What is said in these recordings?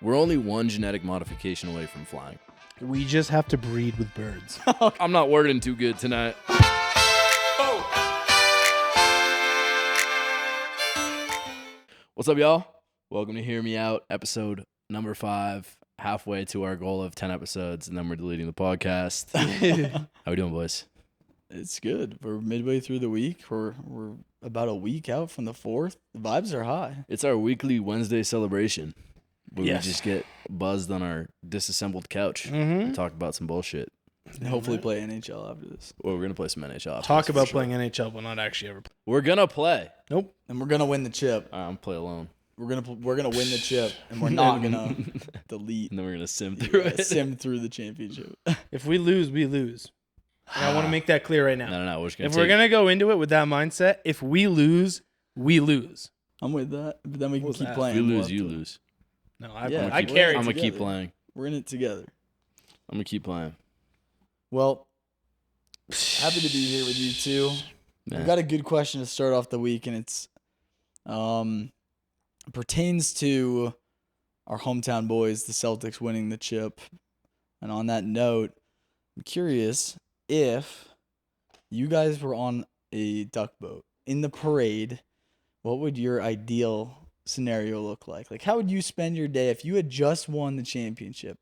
We're only one genetic modification away from flying. We just have to breed with birds. I'm not wording too good tonight. What's up, y'all? Welcome to Hear Me Out, episode number 5. Halfway to our goal of 10 episodes, and then we're deleting the podcast. How we doing, boys? It's good. We're midway through the week. We're about a week out from the 4th. The vibes are high. It's our weekly Wednesday celebration. Where Yes. we just get buzzed on our disassembled couch and talk about some bullshit. And hopefully play NHL after this. Well, we're going to play some NHL. Talk about playing NHL, but not actually ever play. We're going to play. Nope. And we're gonna win the chip. I'm going to play alone. We're gonna win the chip, and we're not gonna delete. And then we're going to sim through it. Sim through the championship. If we lose, we lose. And I want to make that clear right now. No. We're just gonna If we're going to go into it with that mindset, if we lose, we lose. I'm with that. But then we can What's keep that? playing. If we We'll lose, have you to- lose. No, Yeah, I keep carry I'm it. going to keep together. playing. We're in it together. I'm going to keep playing. Well, happy to be here with you too. Nah. I've got a good question to start off the week, and it's pertains to our hometown boys, the Celtics, winning the chip. And on that note, I'm curious if you guys were on a duck boat in the parade, what would your ideal scenario look like? Like, how would you spend your day if you had just won the championship?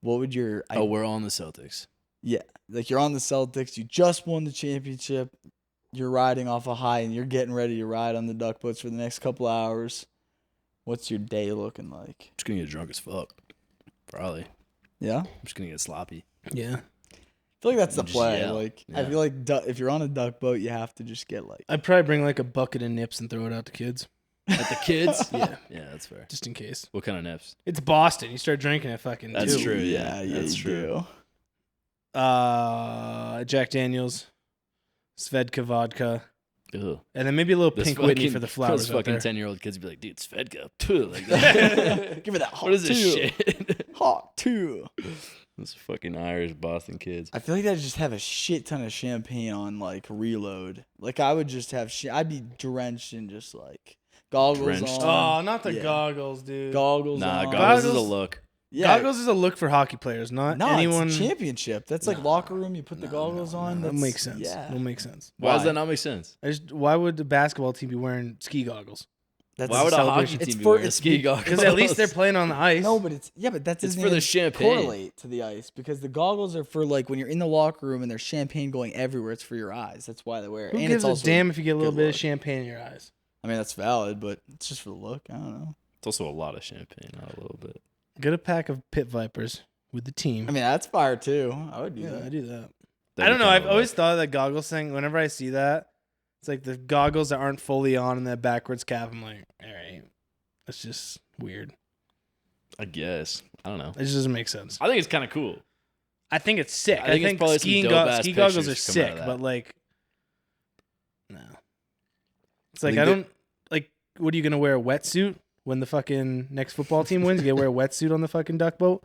What would your We're on the Celtics. Yeah, like you're on the Celtics, you just won the championship, you're riding off a high, and you're getting ready to ride on the duck boats for the next couple hours. What's your day looking like? I'm just going to get drunk as fuck. Probably. Yeah? I'm just going to get sloppy. Yeah. I feel like that's the Just play. yell. Like, Yeah. I feel like if you're on a duck boat, you have to just get like... I'd probably bring like a bucket of nips and throw it out to kids. At the kids? Yeah. Yeah, that's fair. Just in case. What kind of nips? It's Boston. You start drinking at fucking That's 2. true. Yeah, that's you true. do. Jack Daniels, Svedka vodka, Ugh. and then maybe a little This Pink Whitney fucking- for the flowers Those out fucking there. 10-year-old kids be like, dude, Svedka. Like that. Give me that hot What is this two. shit? Hot two. Those fucking Irish Boston kids. I feel like I'd just have a shit ton of champagne on like reload. Like I would just have I'd be drenched in just like goggles Drenched. on. Oh, not the Yeah. goggles, dude. Goggles Nah, on. goggles is a Goggles- look. Yeah. Goggles is a look for hockey players, not No, anyone. it's a championship. That's like locker room. You put the goggles on. That That's, makes sense. Yeah. That makes sense. Why does Why? that not make sense? Why would the basketball team be wearing ski goggles? That's Why would a hockey It's team be for- wearing it's ski be- goggles? Because at least they're playing on the ice. No, but that It's doesn't for the even champagne. correlate to the ice because the goggles are for like when you're in the locker room and there's champagne going everywhere. It's for your eyes. That's why they wear it. Who And gives it's a also damn if you get a little good bit look. of champagne in your eyes? I mean, that's valid, but it's just for the look. I don't know. It's also a lot of champagne, not a little bit. Get a pack of Pit Vipers with the team. I mean, that's fire too. I would do yeah, that. I do that. That'd I don't be know. kinda I've always like- thought of that goggles thing. Whenever I see that, it's like the goggles that aren't fully on and that backwards cap. I'm like, all right, that's just weird. I guess. I don't know. It just doesn't make sense. I think it's kind of cool. I think it's sick. I think it's probably some skiing dope-ass ski goggles are pictures come out of sick, that. but like, no. It's like Like I the- don't like. What are you gonna wear a wetsuit when the fucking next football team wins? You gotta wear a wetsuit on the fucking duck boat.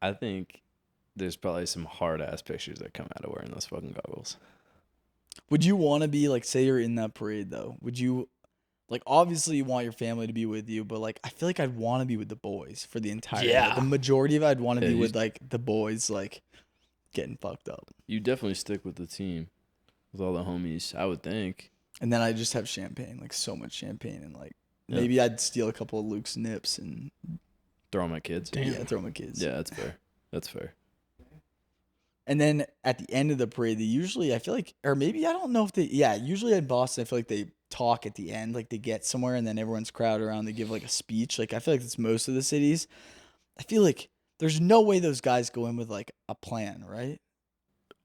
I think there's probably some hard-ass pictures that come out of wearing those fucking goggles. Would you want to be like, say you're in that parade though? Would you, like, obviously you want your family to be with you, but like, I feel like I'd want to be with the boys for the entire day. Yeah. The majority of it, I'd want to Yeah, be you- with like the boys, like getting fucked up, You definitely stick with the team, with all the homies, I would think. and then I just have champagne, like so much champagne, and like Yeah. maybe I'd steal a couple of Luke's nips and Throw on my kids. Damn. yeah, throw my kids. Yeah, that's fair. That's fair. And then at the end of the parade, they usually, I feel like, or maybe I don't know if they, yeah, usually in Boston, I feel like they talk at the end, like they get somewhere and then everyone's crowded around, they give like a speech. Like I feel like that's most of the cities. I feel like there's no way those guys go in with like a plan, right?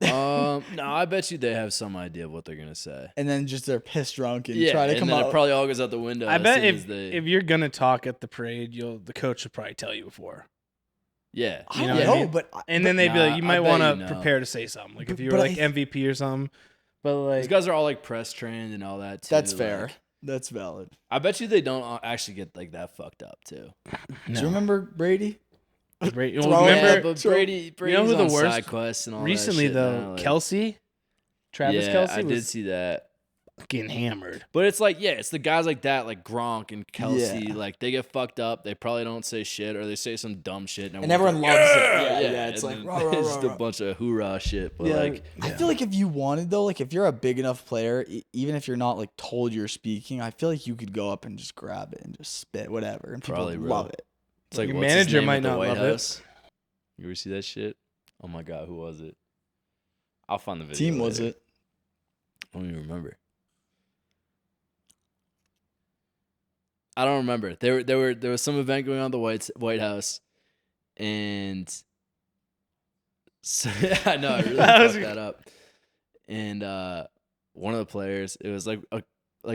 No, I bet you they have some idea of what they're gonna say. And then just they're pissed drunk and Yeah, try to and come then out. it probably all goes out the window. I as bet soon as they, if you're gonna talk at the parade, the coach will probably tell you before. yeah, I you don't know what know, I mean? but And then they'd be like, Nah, you I might bet want to you know. prepare to say something. Like if you But were like I- MVP or something. But these like, guys are all like press trained and all that. Too. that's fair. Like, That's valid. I bet you they don't actually get like that fucked up too. Do you remember Brady? Brady, Throw remember yeah, but Brady's who the on worst- side quests and all recently that shit though, now, like- Kelsey, Travis yeah, Kelsey I was did see that. getting hammered. But it's like, yeah, it's the guys like that, like Gronk and Kelsey. Yeah. Like, they get fucked up. They probably don't say shit, or they say some dumb shit. And everyone loves it. Yeah. It's and like, then it's just a bunch of hoorah shit. But like, I feel like if you wanted though, like if you're a big enough player, even if you're not like told you're speaking, I feel like you could go up and just grab it and just spit whatever, and people Probably, bro. love it. it's like, Your what's his manager name might at the not White love it. House? You ever see that shit? Oh my God, who was it? I'll find the video. Team was later. it? I don't even remember. I don't remember. There was some event going on at the White House, and so, I know I really fucked that up. And one of the players, it was like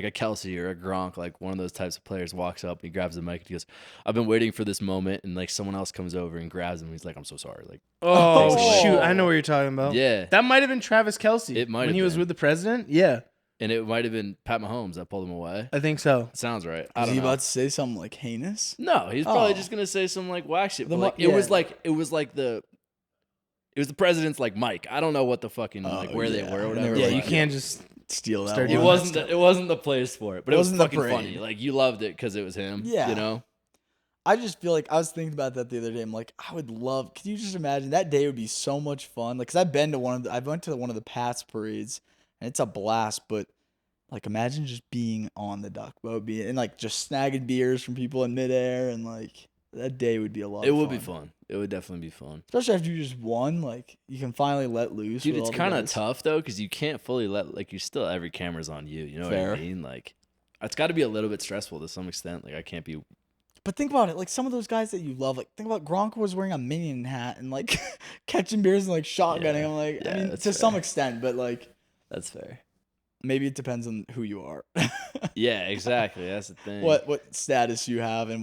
a Kelsey or a Gronk, like one of those types of players, walks up, he grabs the mic, and he goes, "I've been waiting for this moment," and like someone else comes over and grabs him. He's like, "I'm so sorry." Like, Oh, Oh. shoot. I know what you're talking about. yeah, That might have been Travis Kelce. It might When have he was been. with the president? Yeah, and it might have been Pat Mahomes that pulled him away. I think so. Sounds right. I Was don't he know. about to say something like heinous? No, he's probably Oh. just gonna say some like whack shit. The But like, mo- it was yeah. like the president's like mic. I don't know what the fucking like where they yeah. were or I whatever. never Yeah, but, you like can't just. Steal that Start one. doing It wasn't the place for it, but it was Wasn't the fucking parade. funny. Like, you loved it because it was him. Yeah. You know. I just feel like I was thinking about that the other day. I'm like, I would love. Can you just imagine that day would be so much fun? Like, cause I've been to I went to one of the past parades, and it's a blast. But like, imagine just being on the duck boat, and like just snagging beers from people in midair, and like that day would be a lot. It of would be fun. It would definitely be fun. especially after you just won. Like, you can finally let loose. Dude, with it's all the kind of guys. tough though because you can't fully let you still every camera's on you. You know Fair. what I mean? Like, it's got to be a little bit stressful to some extent. Like, I can't be. But think about it, like some of those guys that you love, like think about Gronk was wearing a minion hat and like catching beers and like shotgunning. Yeah. I'm like, Yeah, I mean, that's to some fair. extent, but like That's fair. maybe it depends on who you are, Yeah, exactly. That's the thing. what status you have, and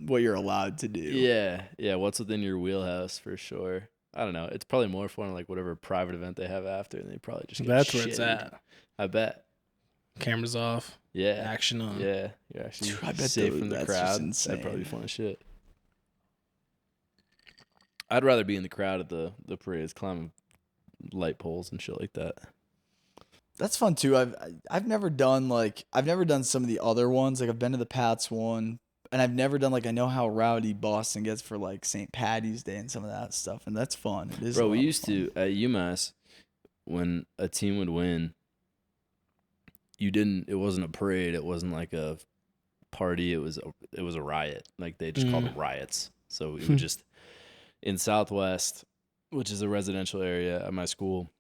what you're allowed to do. Yeah. What's within your wheelhouse for sure. I don't know. It's probably more fun like whatever private event they have after, and they probably just get That's where it's shitted. at. I bet. Cameras off. Yeah. Action on. Yeah. You're actually Dude, I bet safe from the that's just crowd. insane. That'd probably be fun as shit. I'd rather be in the crowd at the parades, climbing light poles and shit like that. That's fun too. I've never done some of the other ones. Like I've been to the Pats one, and I've never done like I know how rowdy Boston gets for like St. Patty's Day and some of that stuff, and that's fun. It is. Bro, we used to at UMass when a team would win. It wasn't a parade. It wasn't like a party. It was a riot. Like they just called it riots. So we would just in Southwest, which is a residential area at my school.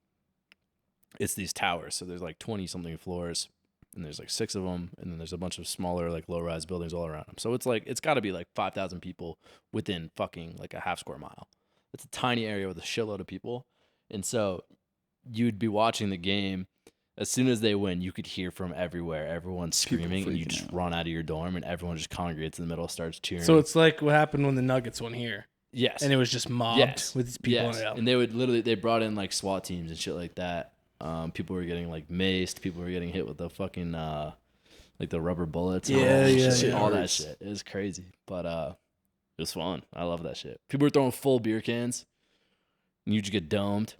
It's these towers. So there's like 20 something floors, and there's like 6 of them, and then there's a bunch of smaller like low rise buildings all around them. So it's got to be like 5,000 people within fucking like a half square mile. It's a tiny area with a shitload of people, and so you'd be watching the game. As soon as they win, you could hear from everywhere. Everyone's screaming, and you freaking just out. run out of your dorm, and everyone just congregates in the middle, starts cheering. So it's like what happened when the Nuggets won here. yes, And it was just mobbed yes, with these people yes. on it. And they brought in like SWAT teams and shit like that. People were getting like maced. People were getting hit with the fucking like the rubber bullets. and all Yeah, that yeah, shit, yeah. all that shit. It was crazy, but it was fun. I love that shit. People were throwing full beer cans, and you just get domed.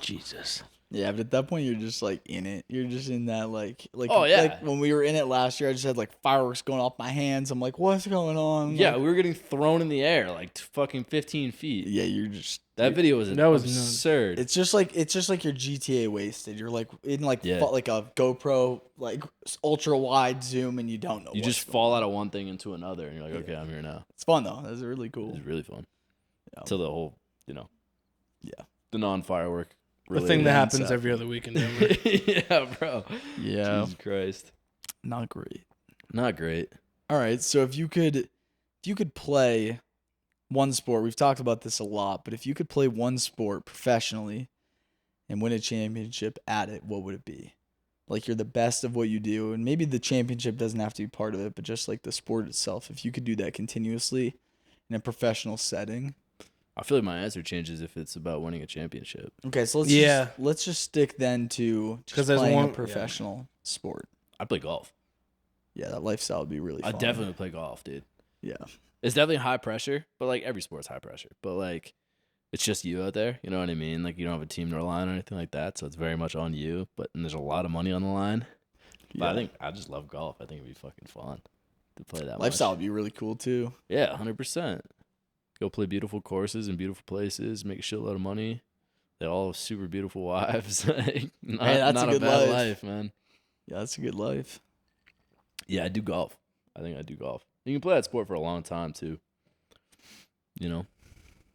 Jesus. Yeah, but at that point you're just like in it. You're just in that like Oh, yeah. like when we were in it last year, I just had like fireworks going off my hands. I'm like, what's going on? Yeah, Like, we were getting thrown in the air like fucking 15 feet. yeah, you're just That video was That was absurd. It's just like your GTA wasted. You're like in like Yeah. like a GoPro like ultra wide zoom, and you don't know. You just fall out of one thing into another, and you're like, okay, I'm here now. It's fun though. That's really cool. It was really fun. Yeah. Till the whole, Yeah. the non-firework. The thing that happens Exactly. every other week in Denver. Yeah, bro. Yeah, Jesus Christ. not great. Not great. All right, so if you could play one sport, we've talked about this a lot, but if you could play one sport professionally and win a championship at it, what would it be? Like you're the best of what you do, and maybe the championship doesn't have to be part of it, but just like the sport itself, if you could do that continuously in a professional setting. I feel like my answer changes if it's about winning a championship. Okay, so let's just stick then to 'Cause just there's playing one- a professional sport. I'd play golf. Yeah, that lifestyle would be really fun. I'd definitely play golf, dude. Yeah. It's definitely high pressure, but like every sport's high pressure. But like it's just you out there. You know what I mean? Like, you don't have a team to rely on or anything like that. So it's very much on you. And there's a lot of money on the line. But I think I just love golf. I think it'd be fucking fun to play that Lifestyle much. would be really cool too. Yeah, 100%. Go play beautiful courses in beautiful places, make a shitload of money. They all have super beautiful wives. Like, that's not a good bad life. man. Yeah, that's a good life. Yeah, I do golf. I think I do golf. You can play that sport for a long time too. You know?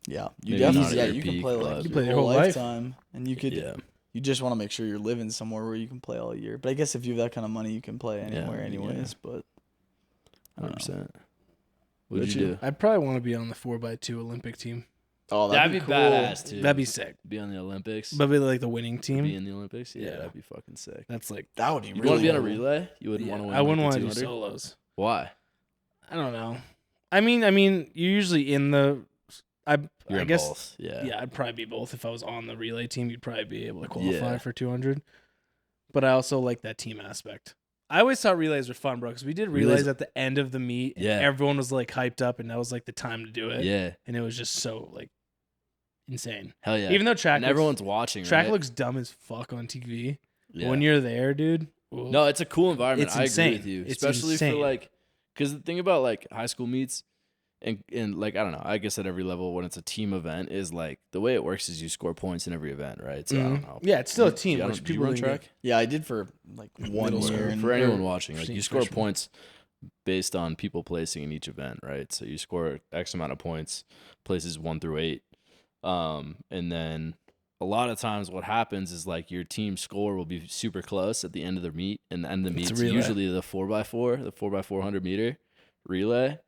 Yeah, you Maybe not definitely. at Yeah, your you can peak, play but- like You your play your whole whole life. lifetime, and you could. Yeah. You just want to make sure you're living somewhere where you can play all year. But I guess if you have that kind of money, you can play anywhere, Yeah. anyways. But I don't know. 100%. What'd Would you you? do? I'd probably want to be on the 4x2 Olympic team. Oh, That'd be cool. badass too. That'd be sick. Be on the Olympics. But be like the winning Be team. in the Olympics. Yeah, Yeah. that'd be fucking sick. That's like That would be You really want to be on a cool. relay? You wouldn't yeah, want to win. I wouldn't want want to to do solos. Why? I don't know. I mean, you're usually in the. I You're in guess. both. Yeah. Yeah, I'd probably be both. If I was on the relay team, you'd probably be able to qualify Yeah. for 200. But I also like that team aspect. I always thought relays were fun, bro, because we did relays at the end of the meet. And Yeah. everyone was like hyped up, and that was like the time to do it. Yeah. And it was just so like insane. Hell yeah. Even though track, and everyone's watching. track right? looks dumb as fuck on TV. Yeah. When you're there, dude. ooh. No, it's a cool environment. It's I insane. agree with you, It's especially insane. for like, because the thing about like high school meets, and like I don't know, I guess at every level when it's a team event is like the way it works is you score points in every event, right? So I don't know. Yeah, it's still a Do team. you- Which do you people run didn't track? get. Yeah, I did for like 1 Middle year. school. And For anyone watching, like senior you score freshman. points based on people placing in each event, right? So you score X amount of points, places 1 through 8, and then a lot of times what happens is like your team score will be super close at the end of the meet, and the end of the It's a meet's relay. usually the 4x4, the 4x400 meter relay.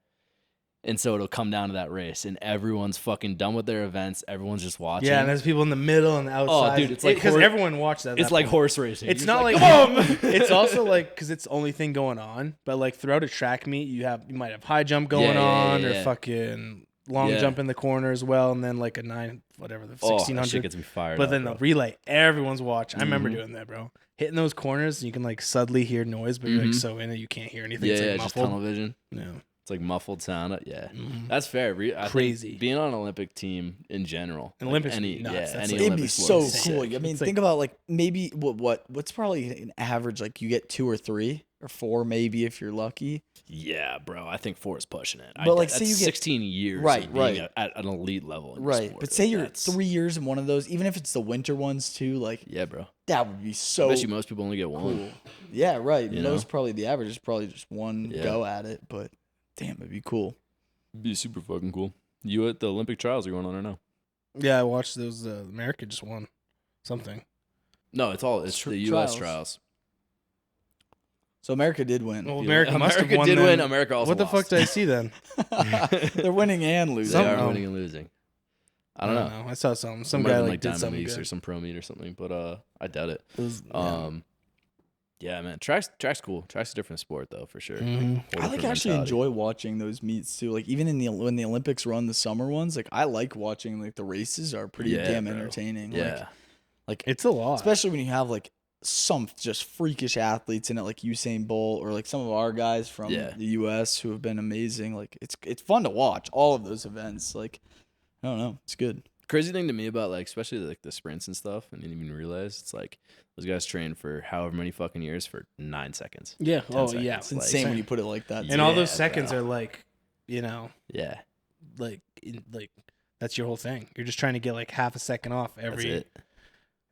And so it'll come down to that race, and everyone's fucking done with their events. Everyone's just watching. Yeah, and there's people in the middle and the outside. dude, it's like because horse- everyone watched that. at it's that like point. horse racing. It's You're not just like, "Come on!" it's also like because it's the only thing going on. But like throughout a track meet, you might have high jump going Yeah, on or yeah. fucking long Yeah. jump in the corner as well, and then like a 1600. that shit gets me fired. But up, then bro. the relay, everyone's watching. I remember Mhm. doing that, bro. Hitting those corners, you can like subtly hear noise, but you're like Mhm. so in it you can't hear anything. yeah, It's yeah, like just muffled. tunnel vision. Yeah. It's like muffled sound. Yeah, Mhm. that's fair. I think Crazy. being on an Olympic team in general. An Olympics any, would be nuts. yeah, That's any like- It'd Olympic be sport so is sick. cool. sick. I mean, It's think about like maybe what's probably an average, like you get 2 or 3 or 4 maybe if you're lucky. Yeah, bro. I think 4 is pushing it. But, like, that's say you get- 16 years, Right, of being right. at an elite level, in your Right. sport. But say Like, you're that's- 3 years in one of those, even if it's the winter ones too, like Yeah, bro. that would be I so bet you most people only get one. cool. Yeah, right. You Most know? probably the average is probably just one Yeah. go at it, but damn, it'd be cool. It'd be super fucking cool. You at the Olympic trials are going on right now? Yeah, I watched those. America just won something. No, it's Tr- the U.S. trials. trials. So America did win. Well, America must have America won. did then. win. America also What the lost. fuck did I see then? They're winning and They losing. Something- are Oh. winning and losing. I don't know. I saw something. Some It might guy have been like did Diamond something Leagues good. or some pro meet or something, but I doubt it. It was- yeah. Yeah, man. Track's cool. Track's a different sport though, for sure. Mhm. Whole I like different actually mentality. enjoy watching those meets too. Like even when the Olympics run the summer ones, like I like watching like the races are pretty Yeah, damn bro. entertaining. Yeah. Like It's a lot. especially when you have like some just freakish athletes in it, like Usain Bolt or like some of our guys from Yeah. the U.S. who have been amazing. Like it's fun to watch all of those events. Like I don't know, it's good. Crazy thing to me about like especially like the sprints and stuff, and didn't even realize it's like those guys train for however many fucking years for 9 seconds. yeah. 10 Oh seconds. yeah. It's Like- insane when you put it like that. And all Yeah, those seconds bro. are like, Yeah, like that's your whole thing. You're just trying to get like half a second off that's every. it.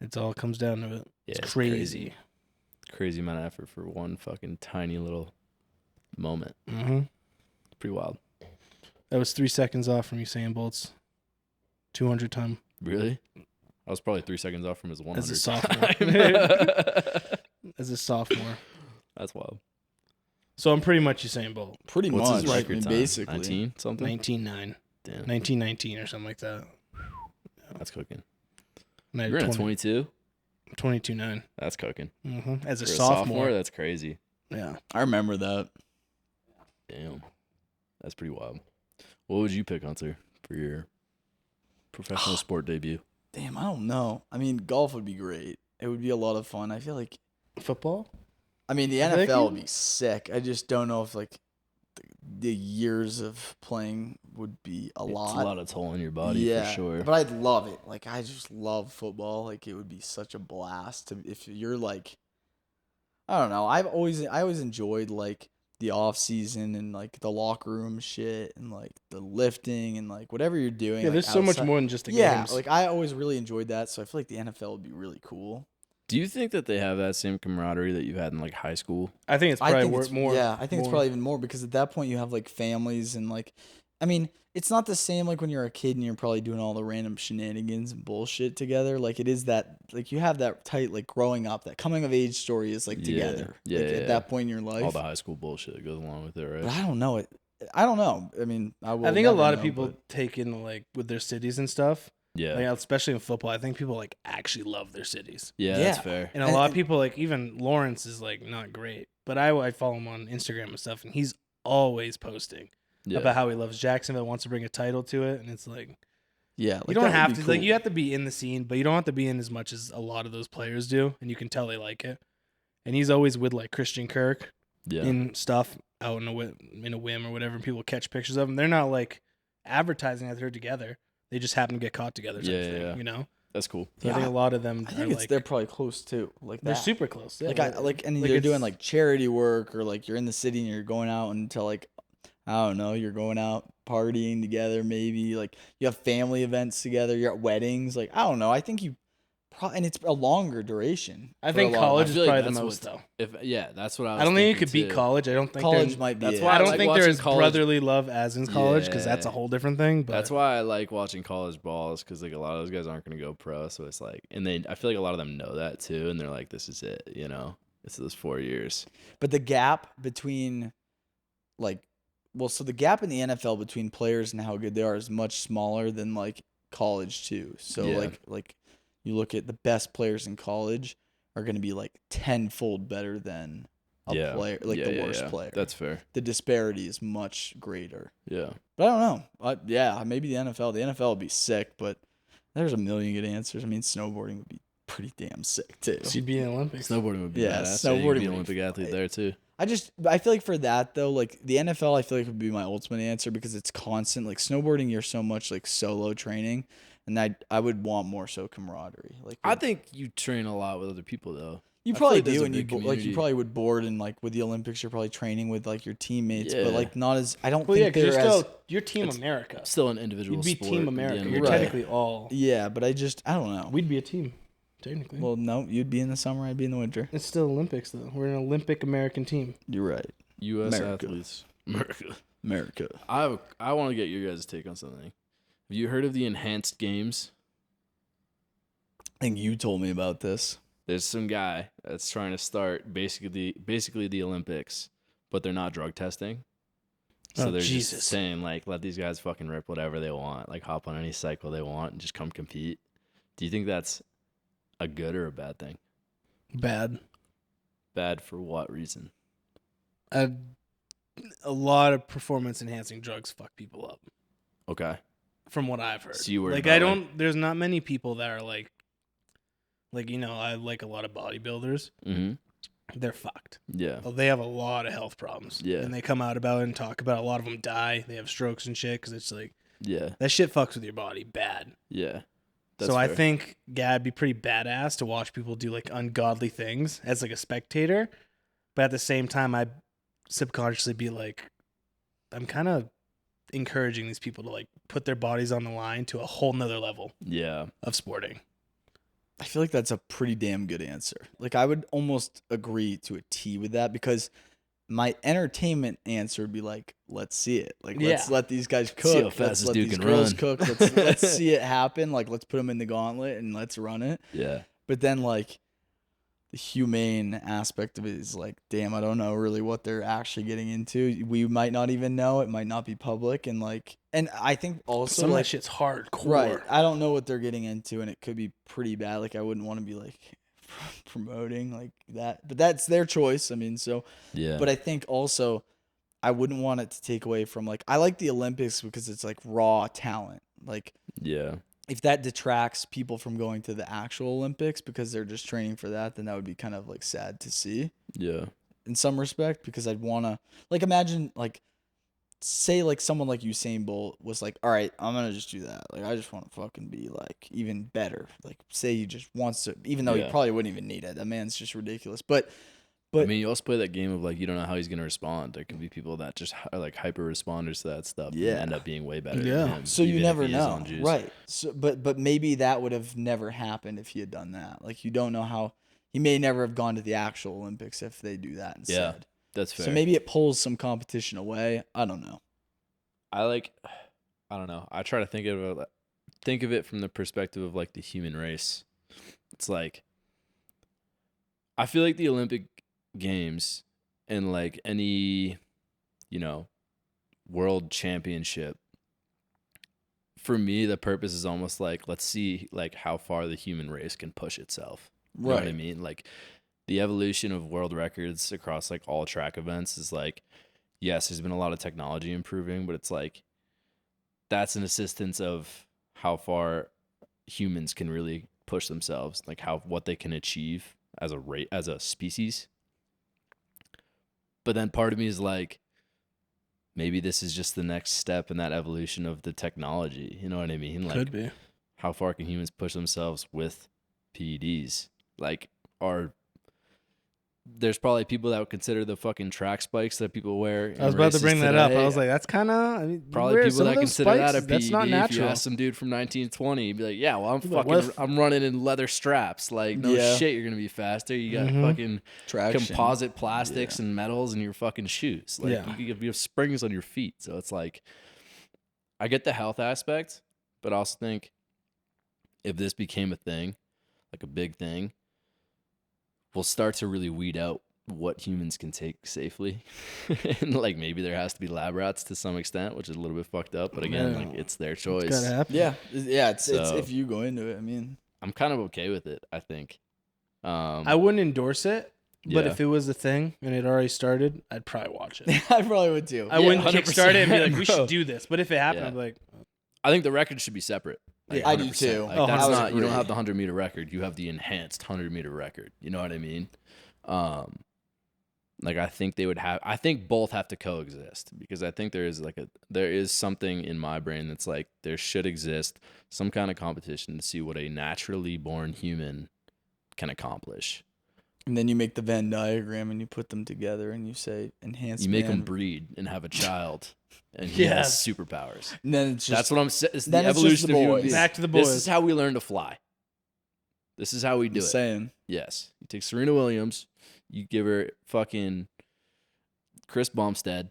It's all comes down to it. Yeah, It's crazy. Crazy amount of effort for one fucking tiny little moment. Mm-hmm. It's pretty wild. That was 3 seconds off from Usain Bolt's 200 time. Really? I was probably 3 seconds off from his 100. As a sophomore. time. As a sophomore. That's wild. So I'm pretty much Usain Bolt. Pretty What's much. his I record mean, time? basically. 19 something? 19.9. Damn, 1919 or something like that. that's cooking. And I You're in had a 22? 22.9. That's cooking. Mm-hmm. As a For sophomore. that's crazy. Yeah. I remember that. Damn. That's pretty wild. What would you pick, Hunter, for your professional sport debut? Damn, I don't know. I mean, golf would be great. It would be a lot of fun. I feel like Football? I mean, the I think NFL you- would be sick. I just don't know if like the years of playing would be a lot. It's a lot of toll on your body for sure. But I'd love it. Like, I just love football. Like, it would be such a blast if you're like, I don't know. I always enjoyed like the off season and like the locker room shit and like the lifting and like whatever you're doing. Yeah, like, there's so much outside- more than just the Yeah, games. like I always really enjoyed that. So I feel like the NFL would be really cool. Do you think that they have that same camaraderie that you had in like high school? I think it's I probably think it's more. Yeah, I think it's more. probably even more because at that point you have like families and like, I mean, it's not the same like when you're a kid and you're probably doing all the random shenanigans and bullshit together. Like it is that like you have that tight like growing up, that coming of age story is like together. Yeah, like, yeah. At that point in your life. All the high school bullshit that goes along with it, right? But I don't know it. I don't know. I mean, I will. I think a never lot of know, people but- take in like with their cities and stuff. Yeah. Like, especially in football, I think people like actually love their cities. Yeah, Yeah. that's fair. And a lot of people like even Lawrence is like not great, but I follow him on Instagram and stuff, and he's always posting Yeah. about how he loves Jacksonville, wants to bring a title to it, and it's like Yeah, you like, don't that would have be to cool. like you have to be in the scene, but you don't have to be in as much as a lot of those players do, and you can tell they like it. And he's always with like Christian Kirk Yeah. in stuff out in a whim or whatever, and people catch pictures of them. They're not like advertising that they're together. They just happen to get caught together. Type thing, Yeah. you know. That's cool. So I think a lot of them I are think it's like they're probably close too. Like they're that. super close. Yeah, Like and like you're it's- doing like charity work or like you're in the city and you're going out until like I don't know, you're going out partying together maybe, like you have family events together, you're at weddings, like I don't know. I think you and it's a longer duration. I for think a lot of college I is feel like probably the that's most what- though. That's what I was I don't think you thinking could beat too. college. I don't think college they're- might be that's it. why I don't like think watching they're as college- brotherly love as in college because that's a Yeah. whole different thing. But That's why I like watching college balls because like a lot of those guys aren't going to go pro, so it's like, and I feel like a lot of them know that too, and they're like, this is it, you know, it's those 4 years. But the gap between like so the gap in the NFL between players and how good they are is much smaller than like college too. So Yeah. like you look at the best players in college are going to be like tenfold better than a player like the worst player. That's fair. The disparity is much greater. Yeah. But I don't know. Maybe the NFL. The NFL would be sick, but there's a million good answers. I mean, snowboarding would be pretty damn sick too. so you'd be in the Olympics. Snowboarding would be Yeah, badass. snowboarding You could would be be an Olympic athlete fun. there too. I feel like for that though, like the NFL, I feel like would be my ultimate answer because it's constant. Like snowboarding, you're so much like solo training, and I would want more so camaraderie. Like I think you train a lot with other people though. you I feel probably like there's do, a and you big like you community. probably would board, and like with the Olympics, you're probably training with like your teammates, Yeah. but like not as I don't Well, yeah, think because they're you're as still you're Team it's- America. Still an individual You'd be sport Team at the America. end of You're the day. technically all. yeah, but I don't know. We'd be a team, technically. Well, no, you'd be in the summer, I'd be in the winter. It's still Olympics though. We're an Olympic American team. You're right. U.S. America. athletes. America. America. I want to get your guys' take on something. Have you heard of the enhanced games? I think you told me about this. There's some guy that's trying to start basically the Olympics, but they're not drug testing. So Oh, they're Jesus. just saying like, let these guys fucking rip whatever they want, like hop on any cycle they want and just come compete. Do you think that's a good or a bad thing? Bad. Bad for what reason? A lot of performance enhancing drugs fuck people up. Okay. From what I've heard. So you worried like about, I don't. There's not many people that are like you know. I like a lot of bodybuilders. Mm-hmm. They're fucked. Yeah. They have a lot of health problems. Yeah. And they come out about it and talk about it. A lot of them die. They have strokes and shit because it's like Yeah. that shit fucks with your body bad. Yeah. So I fair. think it'd be pretty badass to watch people do like ungodly things as like a spectator, but at the same time, I subconsciously be like, I'm kind of encouraging these people to like put their bodies on the line to a whole nother level Yeah. of sporting. I feel like that's a pretty damn good answer. Like I would almost agree to a T with that because my entertainment answer would be like, let's see it. Like let's Yeah. let these guys cook. See how Let's fast this let dude these can girls run. cook. Let's see it happen. Like let's put them in the gauntlet and let's run it. Yeah. But then like the humane aspect of it is like, damn, I don't know really what they're actually getting into. We might not even know. It might not be public. And like, and I think also Some of like, that shit's hardcore. right. I don't know what they're getting into, and it could be pretty bad. Like I wouldn't want to be like promoting like that, but that's their choice. I mean, so. Yeah. But I think also, I wouldn't want it to take away from like I like the Olympics because it's like raw talent. Like yeah. if that detracts people from going to the actual Olympics because they're just training for that, then that would be kind of like sad to see Yeah. in some respect because I'd want to like imagine like say like someone like Usain Bolt was like, all right, I'm gonna just do that. Like I just want to fucking be like even better. Like say he just wants to, even though he probably wouldn't even need it. That man's just ridiculous. But I mean, you also play that game of like you don't know how he's gonna respond. There could be people that just are like hyper responders to that stuff. And end up being way better. Yeah. Than him, so you even never if he is know, on juice. right? So but maybe that would have never happened if he had done that. Like you don't know how he may never have gone to the actual Olympics if they do that instead. Yeah, that's fair. So maybe it pulls some competition away. I don't know. I don't know. I try to think of it from the perspective of like the human race. It's like I feel like the Olympic Games and like any, world championship. For me, the purpose is almost like let's see like how far the human race can push itself. You know what I mean? Like the evolution of world records across like all track events is like, yes, there's been a lot of technology improving, but it's like that's an assistance of how far humans can really push themselves, like what they can achieve as a species. But then part of me is like, maybe this is just the next step in that evolution of the technology. You know what I mean? Like, Could be. How far can humans push themselves with PEDs? Like, there's probably people that would consider the fucking track spikes that people wear. I was about to bring that up. Today, I was like, that's kind of probably people that consider that a PED. That's not natural. If you ask some dude from 1920, he'd be like, yeah, well, Like, I'm running in leather straps. Like, no shit, you're gonna be faster. You got fucking Traction. composite plastics and metals in your fucking shoes. Like, you have springs on your feet. So it's like, I get the health aspect, but I also think if this became a thing, like a big thing, we'll start to really weed out what humans can take safely. And like maybe there has to be lab rats to some extent, which is a little bit fucked up, but again, like it's their choice. It's gotta happen. Yeah, it's if you go into it. I mean, I'm kind of okay with it, I think. I wouldn't endorse it, but if it was a thing and it already started, I'd probably watch it. I probably would too. I wouldn't 100%, kickstart it and be like, we bro. should do this. But if it happened, I'd be like, I think the record should be separate. Like, I do 100%. too. Like, Oh, that's I not, you don't agree. have the 100-meter record. You have the enhanced 100-meter record. You know what I mean? Like I think both have to coexist, because I think there is something in my brain that's like there should exist some kind of competition to see what a naturally born human can accomplish. And then you make the Venn diagram and you put them together and you say enhanced. You make man. them breed and have a child, and he has superpowers. And then it's just, That's what I'm saying. It's the then it's just evolution the of human boys. beings. back to the boys. This is how we learn to fly. This is how we do it. saying. Yes. You take Serena Williams, you give her fucking Chris Bumstead,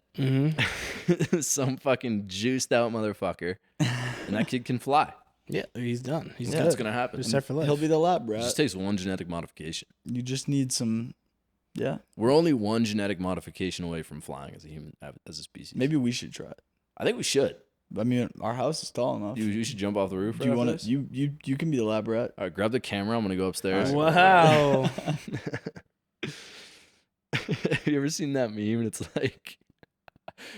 some fucking juiced out motherfucker, and that kid can fly. yeah, he's done. He's That's good. gonna happen. He's set for life. He'll be the lab It rat. just takes one genetic modification. You just need some. Yeah, We're only one genetic modification away from flying as a species. maybe we should try it. I think we should. I mean, our house is tall enough. You should jump off the roof. Do you want want to? You can be the lab rat. All right, grab the camera. I'm gonna go upstairs. Wow. Have you ever seen that meme? And it's like,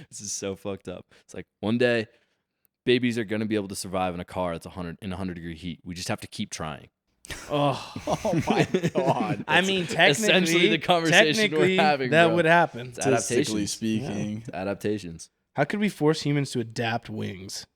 this is so fucked up. It's like one day, babies are gonna be able to survive in a car that's 100-degree heat. We just have to keep trying. Oh, Oh my god! I mean, technically, essentially the conversation we're having, that bro. would happen. It's Statistically adaptations. speaking, It's adaptations. How could we force humans to adapt wings?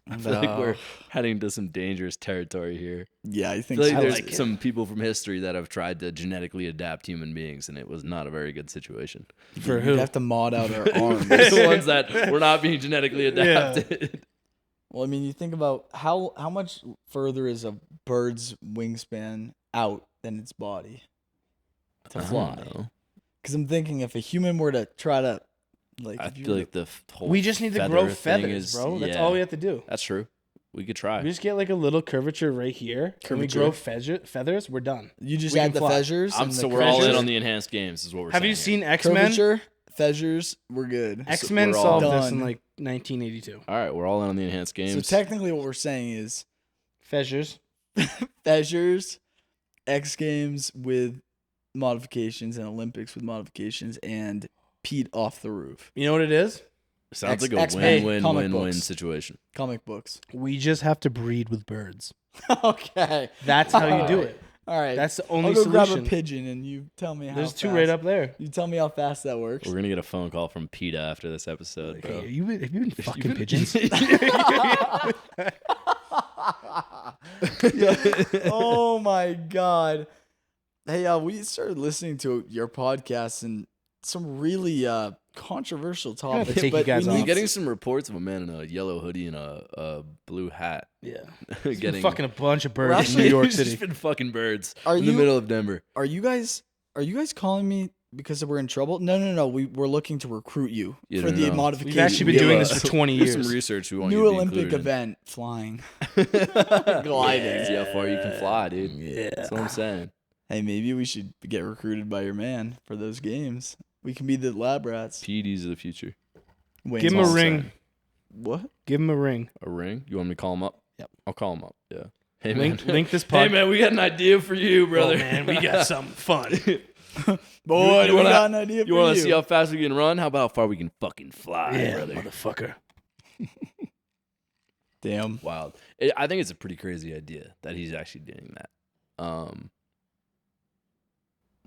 I feel like we're heading into some dangerous territory here. Yeah, I I think feel like so. there's like it. some people from history that have tried to genetically adapt human beings, and it was not a very good situation. For You'd who? have to mod out our arms. the ones that were not being genetically adapted. Well, I mean, you think about how much further is a bird's wingspan out than its body to I don't fly? know. Because I'm thinking if a human were to try to, like, I if you feel were like the whole We just need to feather grow thing feathers, is- bro. That's yeah, all we have to do. That's true. We could try. We just get like a little curvature right here. Can we grow feathers? We're done. you just we add can the fly. feathers. I'm and so the we're all in curvature- on the enhanced games. Is what we're Have saying you seen here. X-Men? curvature, feathers. We're good. X-Men we're all solved this in done. like 1982. All right, we're all in on the enhanced games. So technically, what we're saying is Feathers. feathers, X Games with modifications, and Olympics with modifications, and Pete off the roof. You know what it is? Sounds like a X-Men win-win comic win-win books. situation. Comic books. We just have to breed with birds. Okay. That's how you do it. All right. That's the I'll only go solution. grab a pigeon and you tell me how There's fast. two right up there. You tell me how fast that works. We're gonna get a phone call from PETA after this episode, bro. Hey, have you been fucking pigeons? Oh my god. Hey, we started listening to your podcast and some really controversial topics. take you But guys we off. I'm need getting some reports of a man in a yellow hoodie and a blue hat. Yeah. Getting Fucking a bunch of birds actually- in New York He's City. just been fucking birds Are in you- the middle of Denver. Are you guys calling me because we're in trouble? No. We're looking to recruit you You for don't the know. modification. We've actually been We have doing a- this for 20 There's years. some research we want New you to be Olympic included in. event flying. Gliding. See how far you can fly, dude. Yeah. That's what I'm saying. Hey, maybe we should get recruited by your man for those games. We can be the lab rats. PEDs of the future. Wayne's Give him a all ring. set. What? Give him a ring. A ring? You want me to call him up? Yep. I'll call him up. Yeah. Hey, Link man. this Hey, podcast. man, we got an idea for you, brother. Oh, man, we got something fun. Boy, you we wanna- got an idea for You you. want to see how fast we can run? How about how far we can fucking fly, Yeah, brother? motherfucker. Damn. Wild. I think it's a pretty crazy idea that he's actually doing that.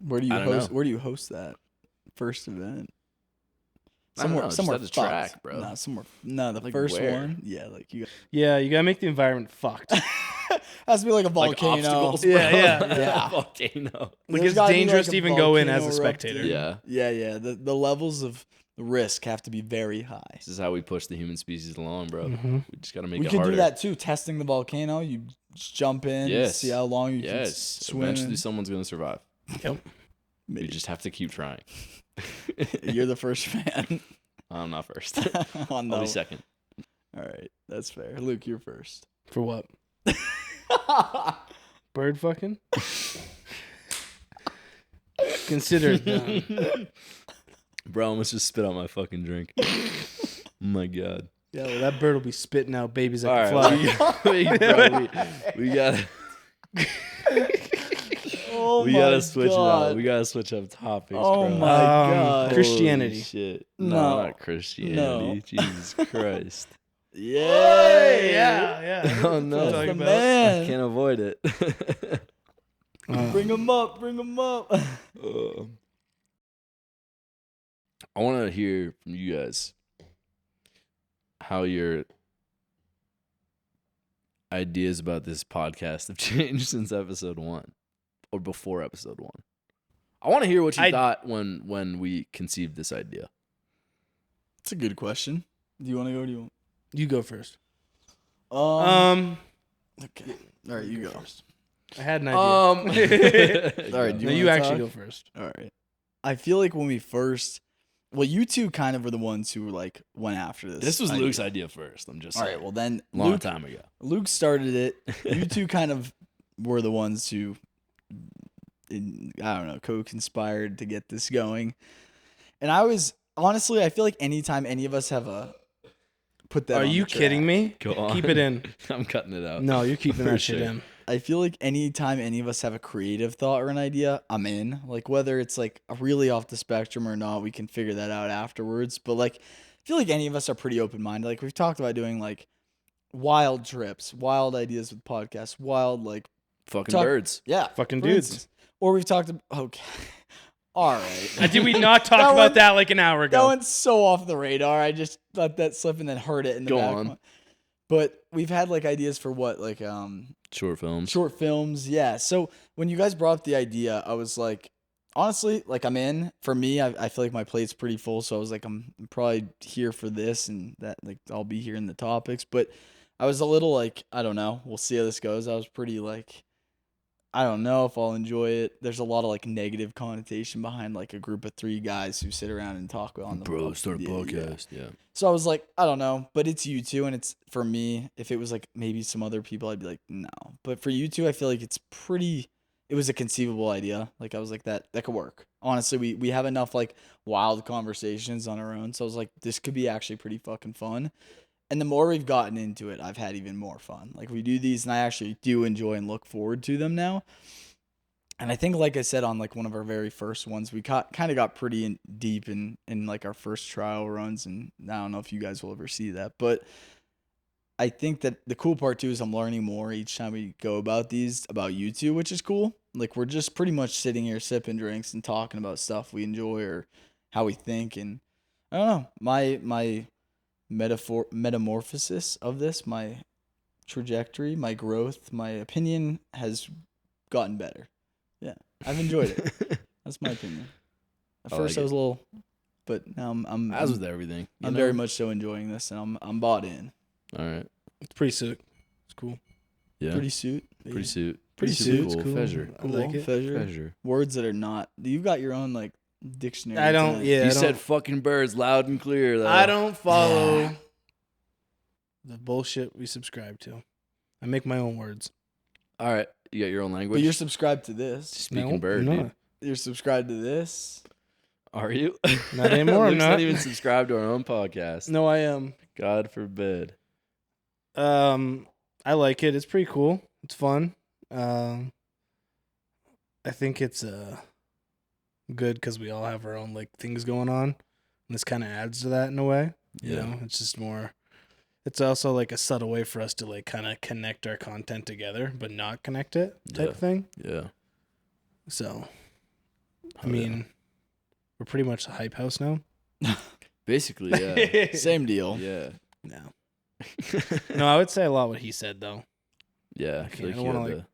Where do you I don't host? know. Where do you host that first event? I don't know, just somewhere at the fucked. track, bro. Nah, somewhere. No, the Like first where? one. Yeah, like you. Yeah, you gotta make the environment fucked. Has to be like a Like volcano. obstacles, bro. Yeah, yeah, yeah. Volcano. Like There's it's gotta be, dangerous like, to a even go in as a volcano spectator. erupting. Yeah. Yeah. The levels of risk have to be very high. This is how we push the human species along, bro. Mhm. We just got to make We it could harder. do that too. Testing the volcano. You just jump in. Yes. See how long you can Yes. swim. Eventually, someone's going to survive. Yep. We Maybe. just have to keep trying. You're the first fan. I'm not first. On I'll the- be second. All right, that's fair. Luke, you're first. For what? Bird fucking? Consider it done. Bro, I almost just spit out my fucking drink. Oh my God. Yeah, well, that bird will be spitting out babies that All can right. fly. We got Oh we my gotta switch it God. up. We gotta switch up topics. Oh bro. my God. Holy Christianity. shit. No. No, not Christianity. No. Jesus Christ. Yay! yeah. Oh no. That's the about. man. I can't avoid it. Bring him up. Bring him up. I want to hear from you guys how your ideas about this podcast have changed since episode 1 or before episode 1. I want to hear what you thought when we conceived this idea. That's a good question. Do you want to go? Or do you want? You go first. Okay. All right, you go. first. I had an idea. All right. Do no, you you wanna actually talk? go first. All right. I feel like when we first, well, you two kind of were the ones who like went after this. This was idea. Luke's idea first. I'm just All saying. right. Well, then Long Luke, time ago. Luke started it. You two kind of were the ones who, I don't know, co-conspired to get this going. And I was honestly, I feel like anytime any of us have a put that. Are on you the track, kidding me? Go on. Keep it in. I'm cutting it out. No, you're keeping For that shit sure. in. I feel like anytime any of us have a creative thought or an idea, I'm in. Like whether it's like really off the spectrum or not, we can figure that out afterwards. But like, I feel like any of us are pretty open minded. Like we've talked about doing like wild trips, wild ideas with podcasts, wild like Fucking Talk- birds. yeah, Fucking for dudes. instance. Or we've talked about okay, all right. Did we not talk That about one- that like an hour That ago? went so off the radar. I just let that slip and then heard it in the Go back. on. But we've had like ideas for what like Short films. short films, yeah. So when you guys brought up the idea, I was like, honestly, like I'm in. For me, I feel like my plate's pretty full, so I was like, I'm probably here for this and that. Like I'll be here in the topics, but I was a little like, I don't know. We'll see how this goes. I was pretty like, I don't know if I'll enjoy it. There's a lot of like negative connotation behind like a group of 3 guys who sit around and talk on the Bro, start a yeah. podcast. Yeah. So I was like, I don't know, but it's you two, and it's for me. If it was like maybe some other people, I'd be like, no. But for you two, I feel like it's pretty. It was a conceivable idea. Like I was like that could work. Honestly, we have enough like wild conversations on our own, so I was like, this could be actually pretty fucking fun. And the more we've gotten into it, I've had even more fun. Like we do these, and I actually do enjoy and look forward to them now. And I think, like I said, on like one of our very first ones, we kind of got pretty deep in like our first trial runs. And I don't know if you guys will ever see that, but I think that the cool part too is I'm learning more each time we go about you two, which is cool. Like we're just pretty much sitting here sipping drinks and talking about stuff we enjoy or how we think. And I don't know, my metamorphosis of this, my trajectory, my growth, my opinion has gotten better. Yeah, I've enjoyed it. That's my opinion. At first I was a little, but now I'm as with everything. I'm very much so enjoying this, and I'm bought in. All right. It's pretty sick. It's cool. Yeah. Pretty suit. Pretty suit. Pretty suit. Cool. Cool. Feasure. I like it. Feasure. Words that are not. You've got your own like dictionary. I don't. tonight. Yeah. You I said don't, fucking birds loud and clear, though. I don't follow the bullshit we subscribe to. I make my own words. All right. You got your own language? But you're subscribed to this. Speaking No, bird, I'm dude. not. You're subscribed to this. Are you? Not anymore, I'm Luke's not. not even subscribed to our own podcast. No, I am. God forbid. I like it. It's pretty cool. It's fun. I think it's good because we all have our own like things going on, and this kind of adds to that in a way. You know, it's just more. It's also like a subtle way for us to like kind of connect our content together, but not connect it type thing. Yeah. So, I mean, we're pretty much a hype house now. Basically, yeah. Same deal. Yeah. No. No, I would say a lot what he said though. Yeah. I feel I like don't you wanna, had like-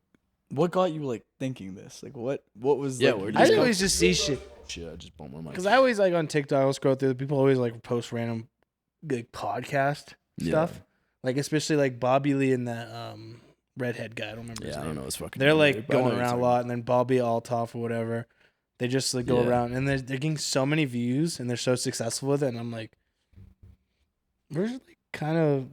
What got you like thinking this? Like what was Yeah, like, where did I Just always just see shit Shit, I just bumped my mic. because I always like on TikTok. I'll scroll through. People always like post random like podcast stuff, like especially like Bobby Lee and that redhead guy. I don't remember his Yeah, I name. don't know his fucking They're name, like but I know going what you're around a talking lot, and then Bobby Altoff or whatever. They just like go Yeah. around, and they're getting so many views, and they're so successful with it. And I'm like, we're like kind of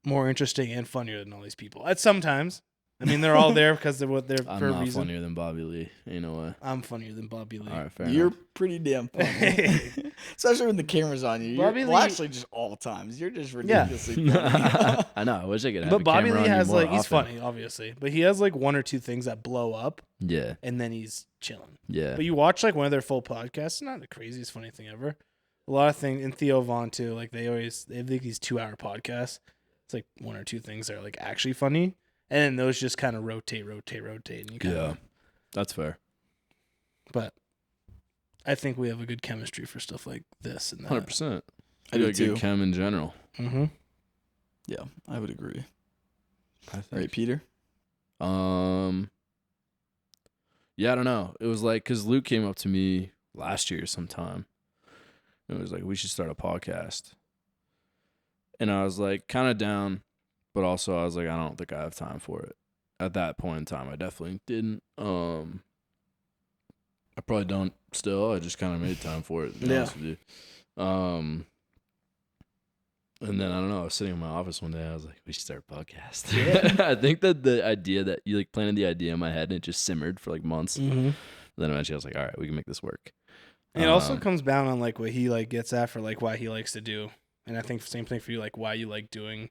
more interesting and funnier than all these people. At sometimes, I mean, they're all there because they're what they're I'm for a not reason. funnier than Bobby Lee. You know what? I'm funnier than Bobby Lee. All right, fair You're enough. pretty damn funny. Especially when the camera's on you. Bobby Well, Lee- actually, just all times. You're just ridiculously funny. I know. I wish I could have But a Bobby camera Lee on you has more like he's often. funny, obviously, but he has like one or two things that blow up, Yeah. and then he's chilling. Yeah. But you watch like one of their full podcasts, it's not the craziest funny thing ever. A lot of things, and Theo Vaughn too. Like they have like these 2-hour podcasts. It's like one or two things that are like actually funny, and then those just kind of rotate, and you kind Yeah. of. That's fair. But I think we have a good chemistry for stuff like this and that. 100%. I You do got too. good chem in general. Mm-hmm. Yeah, I would agree. I think. Right, Peter? Yeah, I don't know. It was like, because Luke came up to me last year sometime. And it was like, we should start a podcast. And I was like, kind of down. But also, I was like, I don't think I have time for it. At that point in time, I definitely didn't. I probably don't still. I just kind of made time for it, to be honest with you. And then, I don't know, I was sitting in my office one day. I was like, we should start a podcast. Yeah. I think that the idea that you like planted the idea in my head and it just simmered for like months. Mm-hmm. Then eventually I was like, all right, we can make this work. And it also comes down on like what he like gets at for like why he likes to do. And I think same thing for you, like why you like doing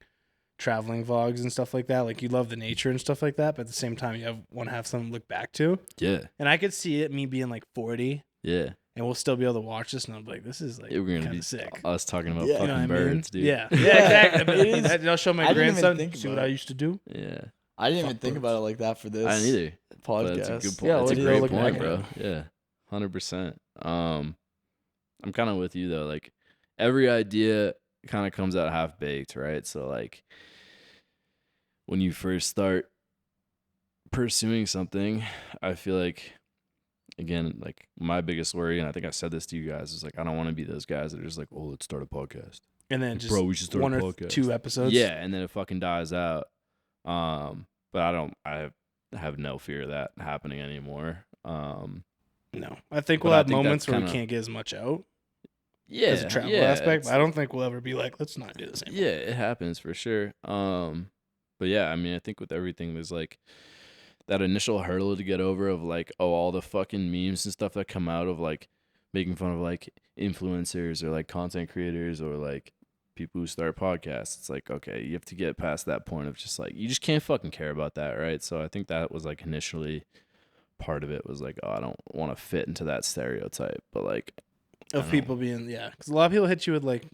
traveling vlogs and stuff like that. Like you love the nature and stuff like that, but at the same time you want to have something to look back to. Yeah. And I could see it me being like 40 Yeah. and we'll still be able to watch this and I'm like, this is like We're going to kind be of sick. us talking about Yeah. You know fucking what I mean? birds, dude. Yeah. Yeah, exactly. It is- I'll show my I didn't even grandson, think see about what I it. used to do. Yeah. I didn't even Fuck think birds. about it like that for this I didn't either. But podcast. that's a good point. Yeah, That's a what great are you point, looking bro. at? Yeah. 100%. I'm kind of with you though. Like every idea kind of comes out half baked, right? So like when you first start pursuing something, I feel like again, like my biggest worry, and I think I said this to you guys, is like I don't want to be those guys that are just like, oh, let's start a podcast. And then Like, just bro, we should start one a or podcast. 2 episodes. Yeah, and then it fucking dies out. But I have no fear of that happening anymore. No. I think But we'll I have think moments that's where we kinda- can't get as much out Yeah, as a travel yeah, aspect. it's- But I don't think we'll ever be like, let's not do this anymore. Yeah, it happens for sure. But yeah, I mean, I think with everything, there's like that initial hurdle to get over of like, oh, all the fucking memes and stuff that come out of like making fun of like influencers or like content creators or like people who start podcasts. It's like, okay, you have to get past that point of just like, you just can't fucking care about that, right? So I think that was like initially part of it was like, oh, I don't want to fit into that stereotype, but like, I Of don't people being, yeah. Because a lot of people hit you with like,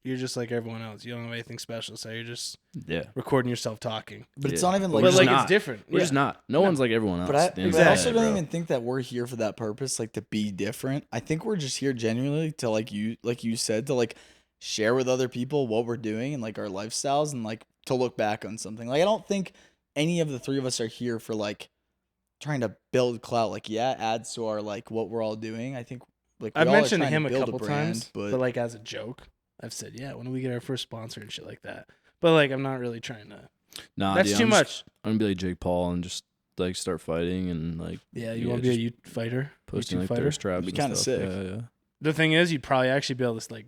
you're just like everyone else. You don't have anything special, so you're just Yeah. recording yourself talking. But it's Yeah. not even But like, we're But just like not. it's different. We're just not. No one's like everyone else. but I, at the end of but the I day, also don't bro. even think that we're here for that purpose, like to be different. I think we're just here genuinely to like you said, to like share with other people what we're doing and like our lifestyles and like to look back on something. Like I don't think any of the three of us are here for like trying to build clout. Like yeah, adds to our like what we're all doing. I think like we I've all are mentioned trying to him a build couple brand, times, but like as a joke, I've said, yeah, when do we get our first sponsor and shit like that? But like, I'm not really trying to. Nah, That's dude, too I'm much. I'm gonna be like Jake Paul and just like start fighting and like Yeah, you yeah, want to be a just youth fighter, posting YouTube like fighter. thirst traps. It'd be and kinda stuff. sick. Yeah, The thing is, you'd probably actually be able to like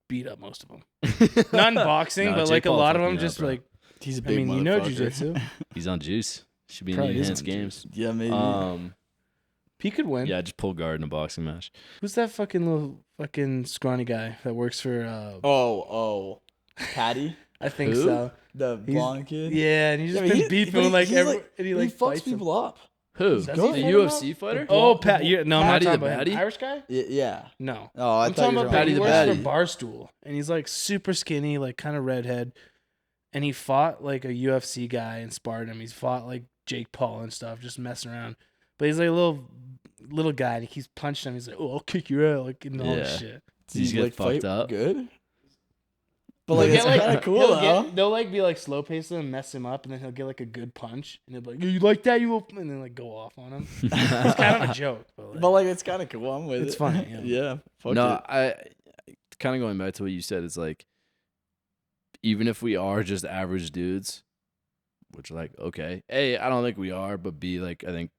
beat up most of them. yeah. Not in boxing, Nah, but Jake like a Paul lot of fucked them me up, just bro. like. he's a I big mean, you know motherfucker. jujitsu. He's on juice. Should be in Probably the is enhanced on games. Yeah, maybe. He could win. Yeah, just pull guard in a boxing match. Who's that fucking little fucking scrawny guy that works for? Patty, I think Who? so. the He's- blonde kid. Yeah, and he's just Yeah, but been he- beefing but with like he's every, like- and he he like fucks fights him. people up. Who? Does The he fight him UFC up? fighter? Oh, The Pat. No, I'm not Patty talking the about him. Baddie? Irish guy. Yeah. No. Oh, I I'm thought talking you were about Patty he the works Baddie. for Barstool, and he's like super skinny, like kind of redhead, and he fought like a UFC guy and sparred him. He's fought like Jake Paul and stuff, just messing around. But he's like a little guy, and he keeps punching him. He's like, "Oh, I'll kick your ass," like and all this Yeah. shit. Did you get like fucked fight up? good? But He'll like get, it's like- kind of cool He'll though. they'll like be like slow paced him and mess him up, and then he'll get like a good punch, and he'll be like, "You like that? You," and then like go off on him. It's kind of a joke, But like it's kind of cool. I'm with It's it. funny, yeah. Yeah. Fuck No, it. I kind of going back to what you said. It's like even if we are just average dudes, which like okay, A, I don't think we are, but B, like I think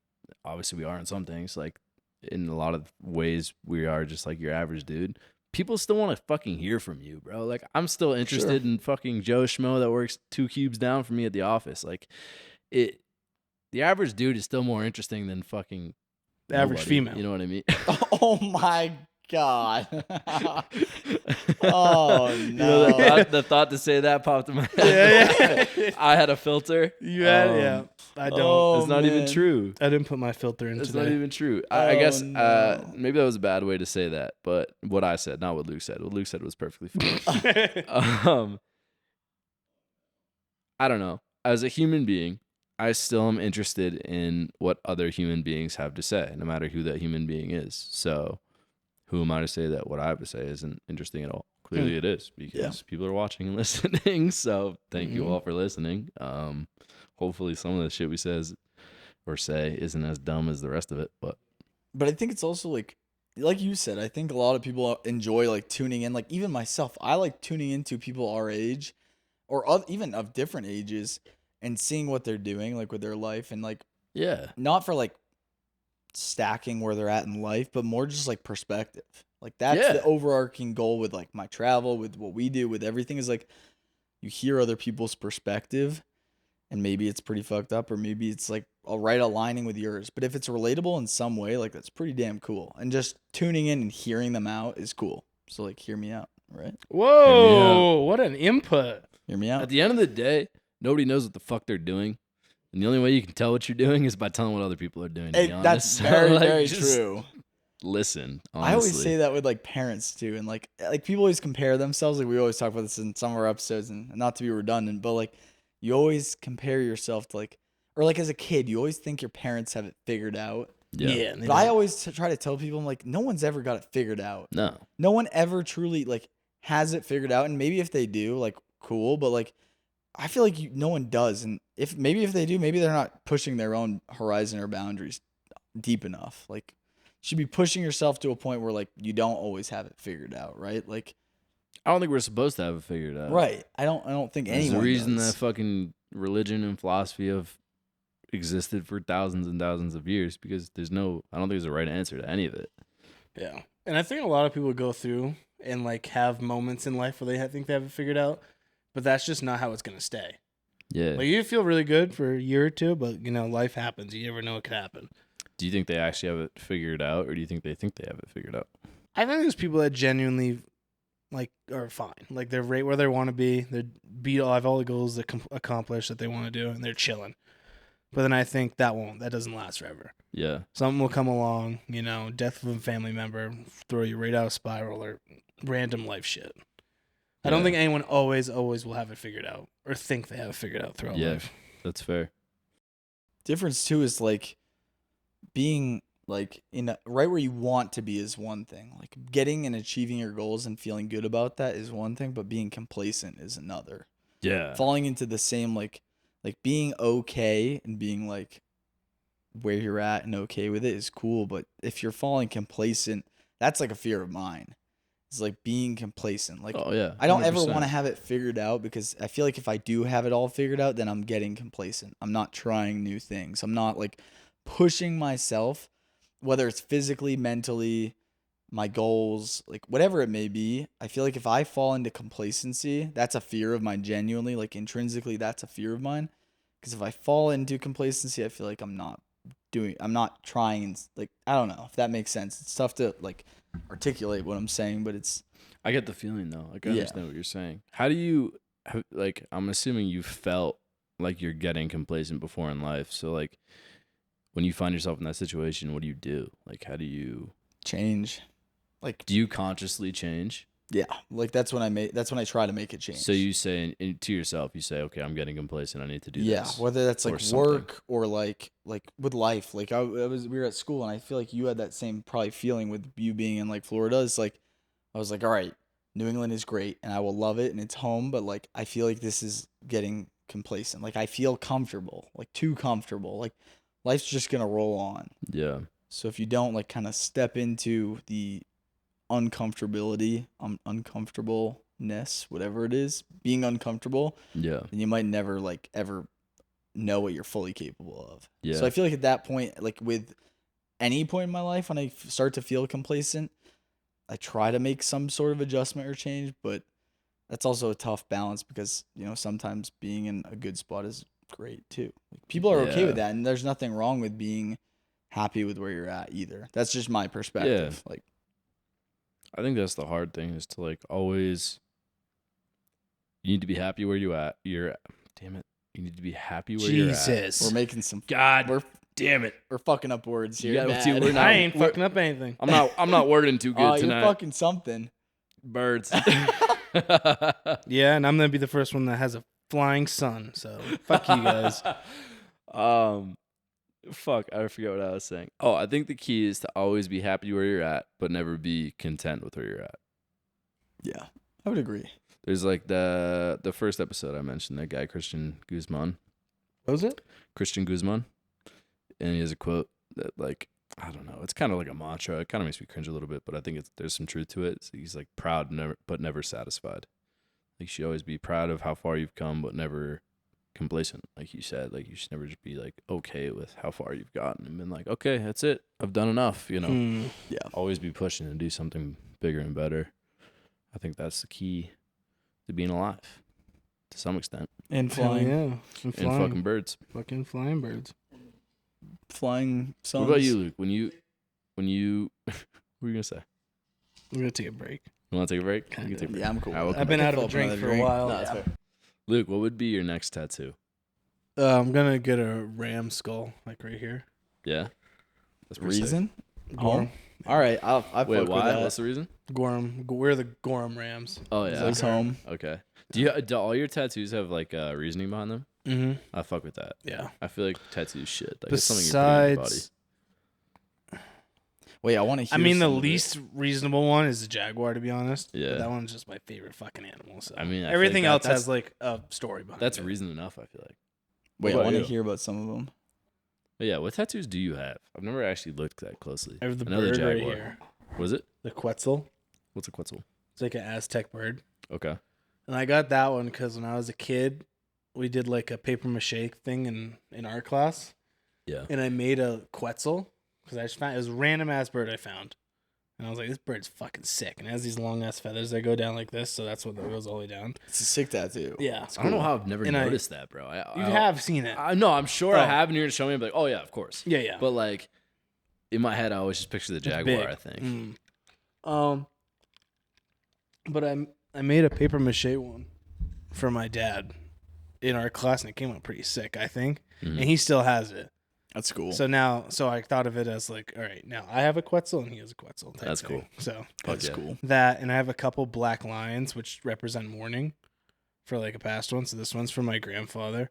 obviously we are in some things. Like in a lot of ways, we are just like your average dude. People still want to fucking hear from you, bro. Like I'm still interested in fucking Joe Schmo that works 2 cubes down from me at the office. Like it, the average dude is still more interesting than fucking The average nobody, female. You know what I mean? Oh my god. Oh You no. know, the thought to say that popped in my head. Yeah. I had a filter. You had yeah. I don't. Oh, It's not even man. true. I didn't put my filter in It's today. not even true. I guess no. maybe that was a bad way to say that, but what I said, not what Luke said. What Luke said was perfectly fine. I don't know. As a human being, I still am interested in what other human beings have to say, no matter who that human being is. So, who am I to say that what I have to say isn't interesting at all? Clearly, it is because people are watching and listening. So, thank you all for listening. Hopefully, some of the shit we say isn't as dumb as the rest of it. But I think it's also like you said, I think a lot of people enjoy like tuning in. Like even myself, I like tuning into people our age or even of different ages and seeing what they're doing like with their life and like yeah, not for like stacking where they're at in life, but more just like perspective. Like that's Yeah. the overarching goal with like my travel, with what we do, with everything is like you hear other people's perspective and maybe it's pretty fucked up or maybe it's like right aligning with yours. But if it's relatable in some way, like that's pretty damn cool. And just tuning in and hearing them out is cool. So like hear me out, right? Whoa! What an input. Hear me out. at the end of the day, nobody knows what the fuck they're doing. And the only way you can tell what you're doing is by telling what other people are doing. To be honest. That's So, very, like, very just true. Listen, honestly. I always say that with like parents too, and like people always compare themselves. Like we always talk about this in some of our episodes, and not to be redundant, but like you always compare yourself to like, or like as a kid, you always think your parents have it figured out. Yeah. they But I don't. always try to tell people, I'm like, no one's ever got it figured out. No. No one ever truly like has it figured out, and maybe if they do, like cool, but like I feel like no one does, and if they do, maybe they're not pushing their own horizon or boundaries deep enough. Like you should be pushing yourself to a point where like you don't always have it figured out, right? Like I don't think we're supposed to have it figured out. right. I don't think There's anyone a reason does. that fucking religion and philosophy have existed for thousands and thousands of years because I don't think there's a right answer to any of it. Yeah, and I think a lot of people go through and like have moments in life where they think they have it figured out, but that's just not how it's gonna stay. Yeah. Like you feel really good for a year or two, but you know life happens. You never know what could happen. Do you think they actually have it figured out, or do you think they have it figured out? I think there's people that genuinely like are fine. Like they're right where they want to be. They have all the goals that accomplish that they want to do, and they're chilling. But then I think that doesn't last forever. Yeah. Something will come along, death of a family member, throw you right out of spiral, or random life shit. I don't think anyone always will have it figured out or think they have it figured out throughout life. That's fair. Difference too is like being like right where you want to be is one thing. Like getting and achieving your goals and feeling good about that is one thing, but being complacent is another. Yeah. Falling into the same like being okay and being like where you're at and okay with it is cool, but if you're falling complacent, that's like a fear of mine. It's like being complacent. Like, oh yeah, I don't ever want to have it figured out because I feel like if I do have it all figured out, then I'm getting complacent. I'm not trying new things. I'm not like pushing myself, whether it's physically, mentally, my goals, like whatever it may be. I feel like if I fall into complacency, that's a fear of mine genuinely, like intrinsically, that's a fear of mine. Because if I fall into complacency, I feel like I'm not trying, and like, I don't know if that makes sense. It's tough to like articulate what I'm saying, but I get the feeling though. Like I understand what you're saying. How do you like? I'm assuming you felt like you're getting complacent before in life. So like, when you find yourself in that situation, what do you do? Like, how do you change? Like, do you consciously change? Yeah, like that's when I try to make it change. So you say to yourself, you say, okay, I'm getting complacent. I need to do this. Yeah, whether that's like work or like with life. Like we were at school and I feel like you had that same probably feeling with you being in like Florida. It's like, I was like, all right, New England is great and I will love it and it's home, but like I feel like this is getting complacent. Like I feel comfortable, like too comfortable. Like life's just gonna roll on. Yeah. So if you don't like kind of step into the uncomfortability, uncomfortableness, whatever it is, being uncomfortable, then you might never like ever know what you're fully capable of. Yeah. So I feel like at that point, like with any point in my life, when I start to feel complacent, I try to make some sort of adjustment or change, but that's also a tough balance because, you know, sometimes being in a good spot is great too. Like, people are okay with that, and there's nothing wrong with being happy with where you're at either. That's just my perspective. Like, I think that's the hard thing is to like always, you need to be happy where you're at. Damn it. You need to be happy where you're at. We're making some, damn it. We're fucking up words here. I ain't fucking up anything. I'm not wording too good tonight. You're fucking something. Birds. Yeah, and I'm going to be the first one that has a flying sun. So fuck you guys. Fuck, I forget what I was saying. Oh, I think the key is to always be happy where you're at, but never be content with where you're at. Yeah, I would agree. There's like the first episode I mentioned, that guy, Christian Guzman. What was it? Christian Guzman. And he has a quote that, like, I don't know, it's kind of like a mantra. It kind of makes me cringe a little bit, but I think there's some truth to it. So he's like proud, but never satisfied. Like, you should always be proud of how far you've come, but never complacent, like you said. Like, you should never just be like okay with how far you've gotten and been like, okay, that's it, I've done enough, you know. Yeah, always be pushing and do something bigger and better. I think that's the key to being alive to some extent. And flying. And fucking birds. Fucking flying birds. Flying suns. What about you, Luke? When you what were you gonna say? We're gonna take a break. You want to take a break? You can take a break. Yeah, I'm cool. I've been out of a drink for a while. No, that's fair. Luke, what would be your next tattoo? I'm gonna get a ram skull, like right here. Yeah. That's reason? Gorham. All right. I Wait, fuck why? with that. What's the reason? Gorham. We're the Gorham Rams. Oh yeah. It's home. Okay. Do all your tattoos have like reasoning behind them? Mm-hmm. I fuck with that. Yeah. I feel like tattoos shit. Like, Besides, it's something you're putting in your body. Wait, I want to hear. I mean, the some of least reasonable one is the jaguar, to be honest. Yeah. But that one's just my favorite fucking animal. So I mean, I everything feel like else has like a story behind that's it. reason enough, I feel like. Wait, What I about want to you? hear about some of them. But yeah, what tattoos do you have? I've never actually looked that closely. I have the I know the bird right jaguar. here. Was it? The Quetzal. What's a Quetzal? It's like an Aztec bird. Okay. And I got that one because when I was a kid, we did like a paper mache thing in art class. Yeah. And I made a Quetzal because I just found it was a random ass bird I found. And I was like, this bird's fucking sick. And it has these long ass feathers that go down like this. So that's what that goes all the way down. It's a sick tattoo. Yeah. I don't know how I've never And noticed that, bro. You have seen it. No, I'm sure I Oh. have, and you're gonna show me. I'm like, oh yeah, of course. Yeah, yeah. But like, in my head, I always just picture the It's jaguar. big. I think. But I made a paper mache one for my dad in our class, and it came out pretty sick, I think. Mhm. And he still has it. That's cool. So I thought of it as like, all right, now I have a Quetzal and he has a Quetzal. That's thing. cool. So That's cool. that, and I have a couple black lions which represent mourning for like a past one. So this one's for my grandfather,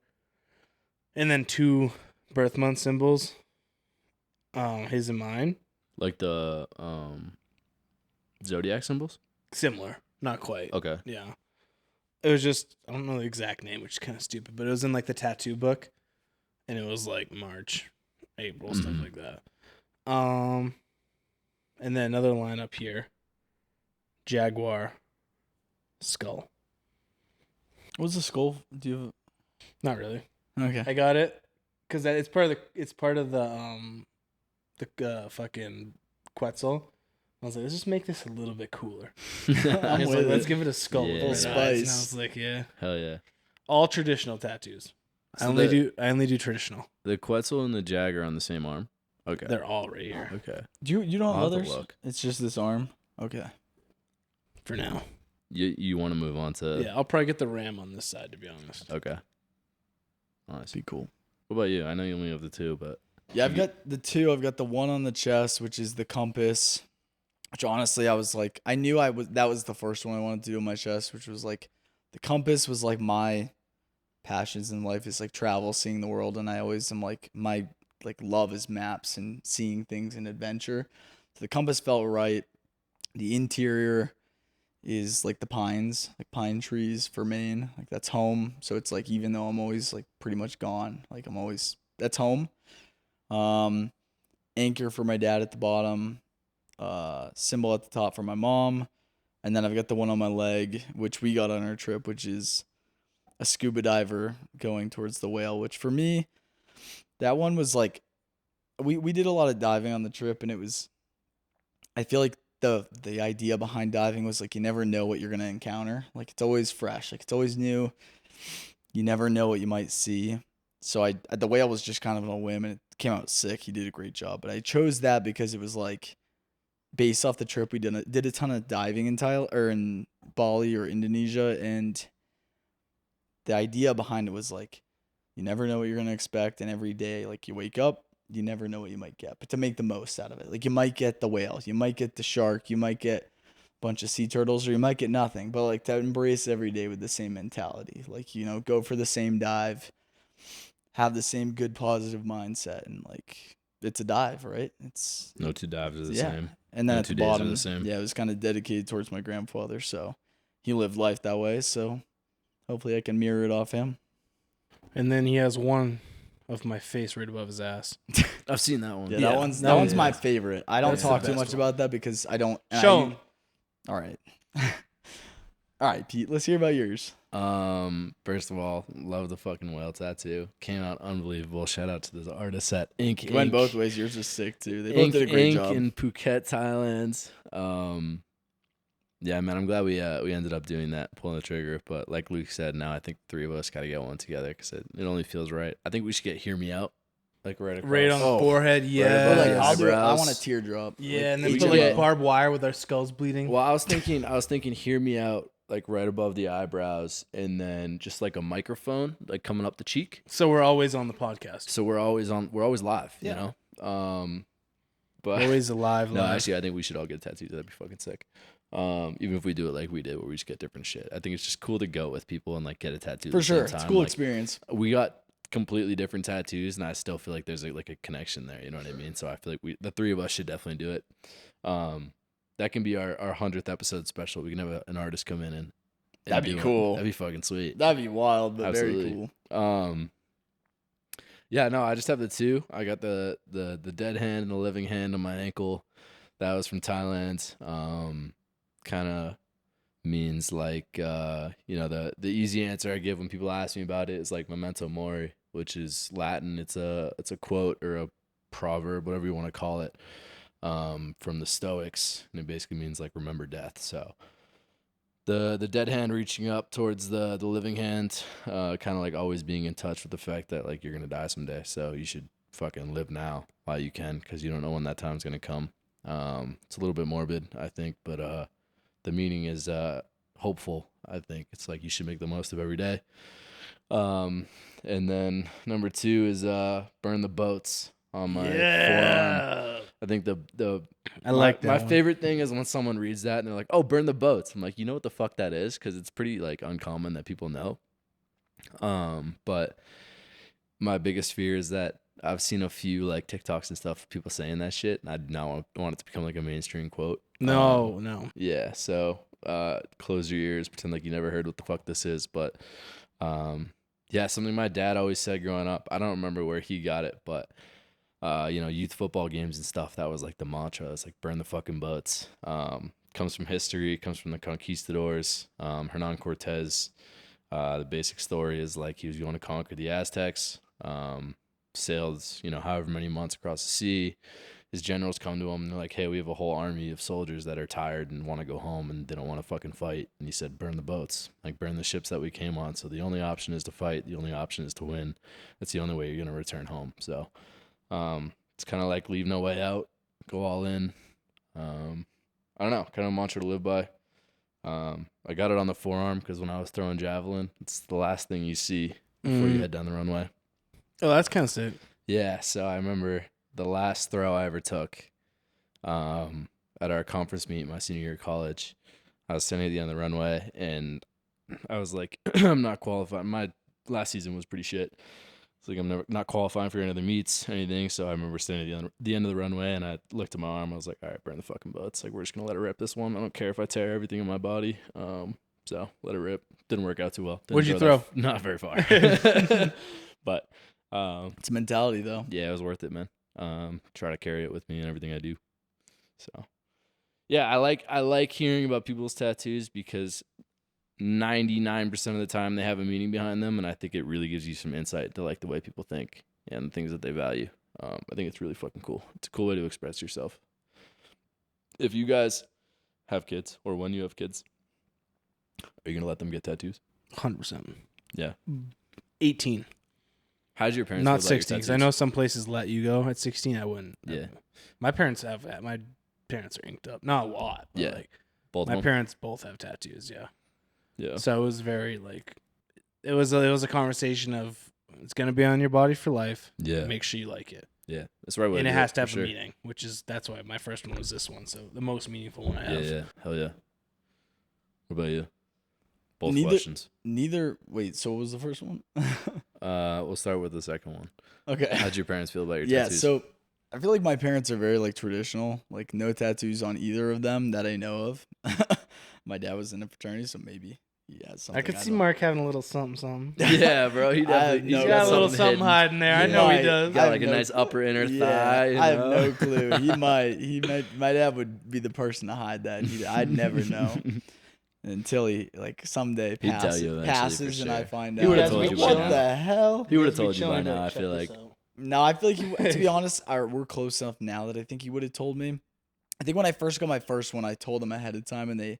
and then 2 birth month symbols, his and mine. Like the zodiac symbols. Similar, not quite. Okay. Yeah. It was just, I don't know the exact name, which is kind of stupid, but it was in like the tattoo book, and it was like March, April, stuff like that. And then another line up here, jaguar, skull. What's the skull? Do you Not really. Okay. I got it because it's part of the fucking Quetzal. I was like, let's just make this a little bit cooler. I'm He's with like, let's it. give it a skull Yeah. with Little red eyes. And I spice. was like, yeah, Hell yeah. all traditional tattoos. I So only do traditional. The Quetzal and the Jag are on the same arm. Okay. They're all right here Okay. You don't have I'll have to others? look. It's just this arm. Okay. for now. You want to move on to? Yeah, I'll probably get the ram on this side, to be honest. Okay. Nice. Be cool. What about you? I know you only have the 2, but Yeah, I've got the 2. I've got the one on the chest, which is the compass. Which honestly, I was like, I knew that was the first one I wanted to do on my chest, which was like, the compass was like my passions in life is like travel, seeing the world, and I always am like my like love is maps and seeing things and adventure. So the compass felt right. The interior is like the pines, like pine trees for Maine. Like that's home. So it's like even though I'm always like pretty much gone, like that's home. Anchor for my dad at the bottom. Symbol at the top for my mom. And then I've got the one on my leg, which we got on our trip, which is a scuba diver going towards the whale, which for me, that one was like, we did a lot of diving on the trip, and I feel like the idea behind diving was like, you never know what you're going to encounter. Like it's always fresh. Like it's always new. You never know what you might see. So the whale was just kind of on a whim, and it came out sick. He did a great job, but I chose that because it was like, based off the trip, we did a ton of diving in Thailand or in Bali or Indonesia, and the idea behind it was like, you never know what you're gonna expect, and every day, like you wake up, you never know what you might get, but to make the most out of it, like you might get the whale, you might get the shark, you might get a bunch of sea turtles, or you might get nothing, but like to embrace every day with the same mentality, like go for the same dive, have the same good positive mindset, and like it's a dive, right? It's no 2 dives are the yeah. same. And then No at 2 the days are bottom, the same. yeah, it was kind of dedicated towards my grandfather, so he lived life that way. So hopefully I can mirror it off him. And then he has one of my face right above his ass. I've seen that one. Yeah, Yeah, that one's my favorite. I don't That's the talk too best much one. about that because I don't. Show him. All right. All right, Pete. Let's hear about yours. First of all, love the fucking whale tattoo. Came out unbelievable. Shout out to this artist at Ink. It went Ink. both ways. Yours is sick too. They both Ink, did a great Ink job. in Phuket, Thailand. Yeah, man, I'm glad we ended up doing that, pulling the trigger. But like Luke said, now I think 3 of us got to get one together because it only feels right. I think we should get "Hear Me Out," like right across. Right on the forehead, yeah. But like, Yeah. I'll do it. I Eyebrows. want a teardrop. Yeah, and Like, then each put of like them. barbed wire with our skulls bleeding. Well, I was thinking, "Hear Me Out," like right above the eyebrows, and then just like a microphone, like coming up the cheek. So we're always on the podcast. So we're always live, Yeah. you know. But Always alive. no, live. actually, I think we should all get tattoos. That'd be fucking sick. Even if we do it like we did, where we just get different shit. I think it's just cool to go with people and like get a tattoo. For at the sure, same it's a time. cool Like, experience. we got completely different tattoos, and I still feel like there's like a connection there. You know what I mean? So I feel like the 3 of us should definitely do it. That can be our 100th episode special. We can have an artist come in and That'd be do it. cool. That'd be fucking sweet. That'd be wild, but Absolutely. very cool. Yeah, no, I just have the 2. I got the dead hand and the living hand on my ankle. That was from Thailand. Kind of means like the easy answer I give when people ask me about it is like memento mori, which is Latin. It's a quote or a proverb, whatever you want to call it, from the Stoics, and it basically means like remember death. So the dead hand reaching up towards the living hand, kind of like always being in touch with the fact that like you're gonna die someday, so you should fucking live now while you can, because you don't know when that time's gonna come. It's a little bit morbid, I think, but the meaning is hopeful. I think it's like you should make the most of every day. And then number 2 is burn the boats on my forearm. Yeah. I think I like that my one. favorite thing is when someone reads that and they're like, "Oh, burn the boats." I'm like, you know what the fuck that is? Because it's pretty like uncommon that people know. But my biggest fear is that I've seen a few like TikToks and stuff of people saying that shit, and I do not want it to become like a mainstream quote. No. Yeah, so close your ears, pretend like you never heard what the fuck this is. But yeah, something my dad always said growing up. I don't remember where he got it, but youth football games and stuff, that was like the mantra. It's like burn the fucking boats. Comes from history, comes from the conquistadors. Hernan Cortez. The basic story is like he was going to conquer the Aztecs. Sailed, however many months across the sea. His generals come to him and they're like, "Hey, we have a whole army of soldiers that are tired and want to go home and they don't want to fucking fight." And he said, "Burn the boats, like burn the ships that we came on. So the only option is to fight. The only option is to win. That's the only way you're gonna return home." So, it's kind of like leave no way out, go all in. I don't know, kind of a mantra to live by. I got it on the forearm because when I was throwing javelin, it's the last thing you see before you head down the runway. Oh, that's kind of sick. Yeah, so I remember the last throw I ever took at our conference meet my senior year of college. I was standing at the end of the runway, and I was like, I'm not qualified. My last season was pretty shit. It's like I'm not qualifying for any other meets, anything. So I remember standing at the end of the runway, and I looked at my arm. I was like, all right, burn the fucking boats. Like, we're just going to let it rip this one. I don't care if I tear everything in my body. So let it rip. Didn't work out too well. What'd you throw? Not very far. But It's a mentality, though. yeah, it was worth it, man. Try to carry it with me and everything I do. So yeah, I like hearing about people's tattoos because 99% of the time they have a meaning behind them, and I think it really gives you some insight to like the way people think and the things that they value. I think it's really fucking cool. It's a cool way to express yourself. If you guys have kids, or when you have kids, are you gonna let them get tattoos? 100%. Yeah. 18. How'd your parents? Not feel about your 16. 'Cause I tattoos? know some places let you go at 16. I wouldn't. Yeah. My parents are inked up. Not a lot. But Yeah. Like, Both my of them. parents both have tattoos. Yeah. Yeah. So it was very like, it was a conversation of it's gonna be on your body for life. Yeah. Make sure you like it, Yeah. That's the right way. and to it do has to for have sure. a meaning. That's why my first one was this one. So the most meaningful one I Yeah. have. Yeah. Hell yeah. What about you? Both Neither- questions. Wait, so what was the first one? We'll start with the second one. Okay. How'd your parents feel about your Yeah, tattoos? so I feel like my parents are very like traditional, like no tattoos on either of them that I know of. My dad was in a fraternity, so maybe he has something. I could see don't- Mark having a little something. Yeah, bro. He I have definitely no he's He's got a little something something hidden. hiding there. I Yeah. know he Might. does. He got I have like a no- nice upper inner Yeah, thigh. I have no clue. He might. My dad would be the person to hide that. I'd never know until he like someday He'd tell passes, you eventually, for passes and I sure. find He out. would've I'm told like, you by what now. the hell? He would have told you by now, I feel like. No, I feel like to be honest, we're close enough now that I think he would have told me. I think when I first got my first one, I told him ahead of time, and they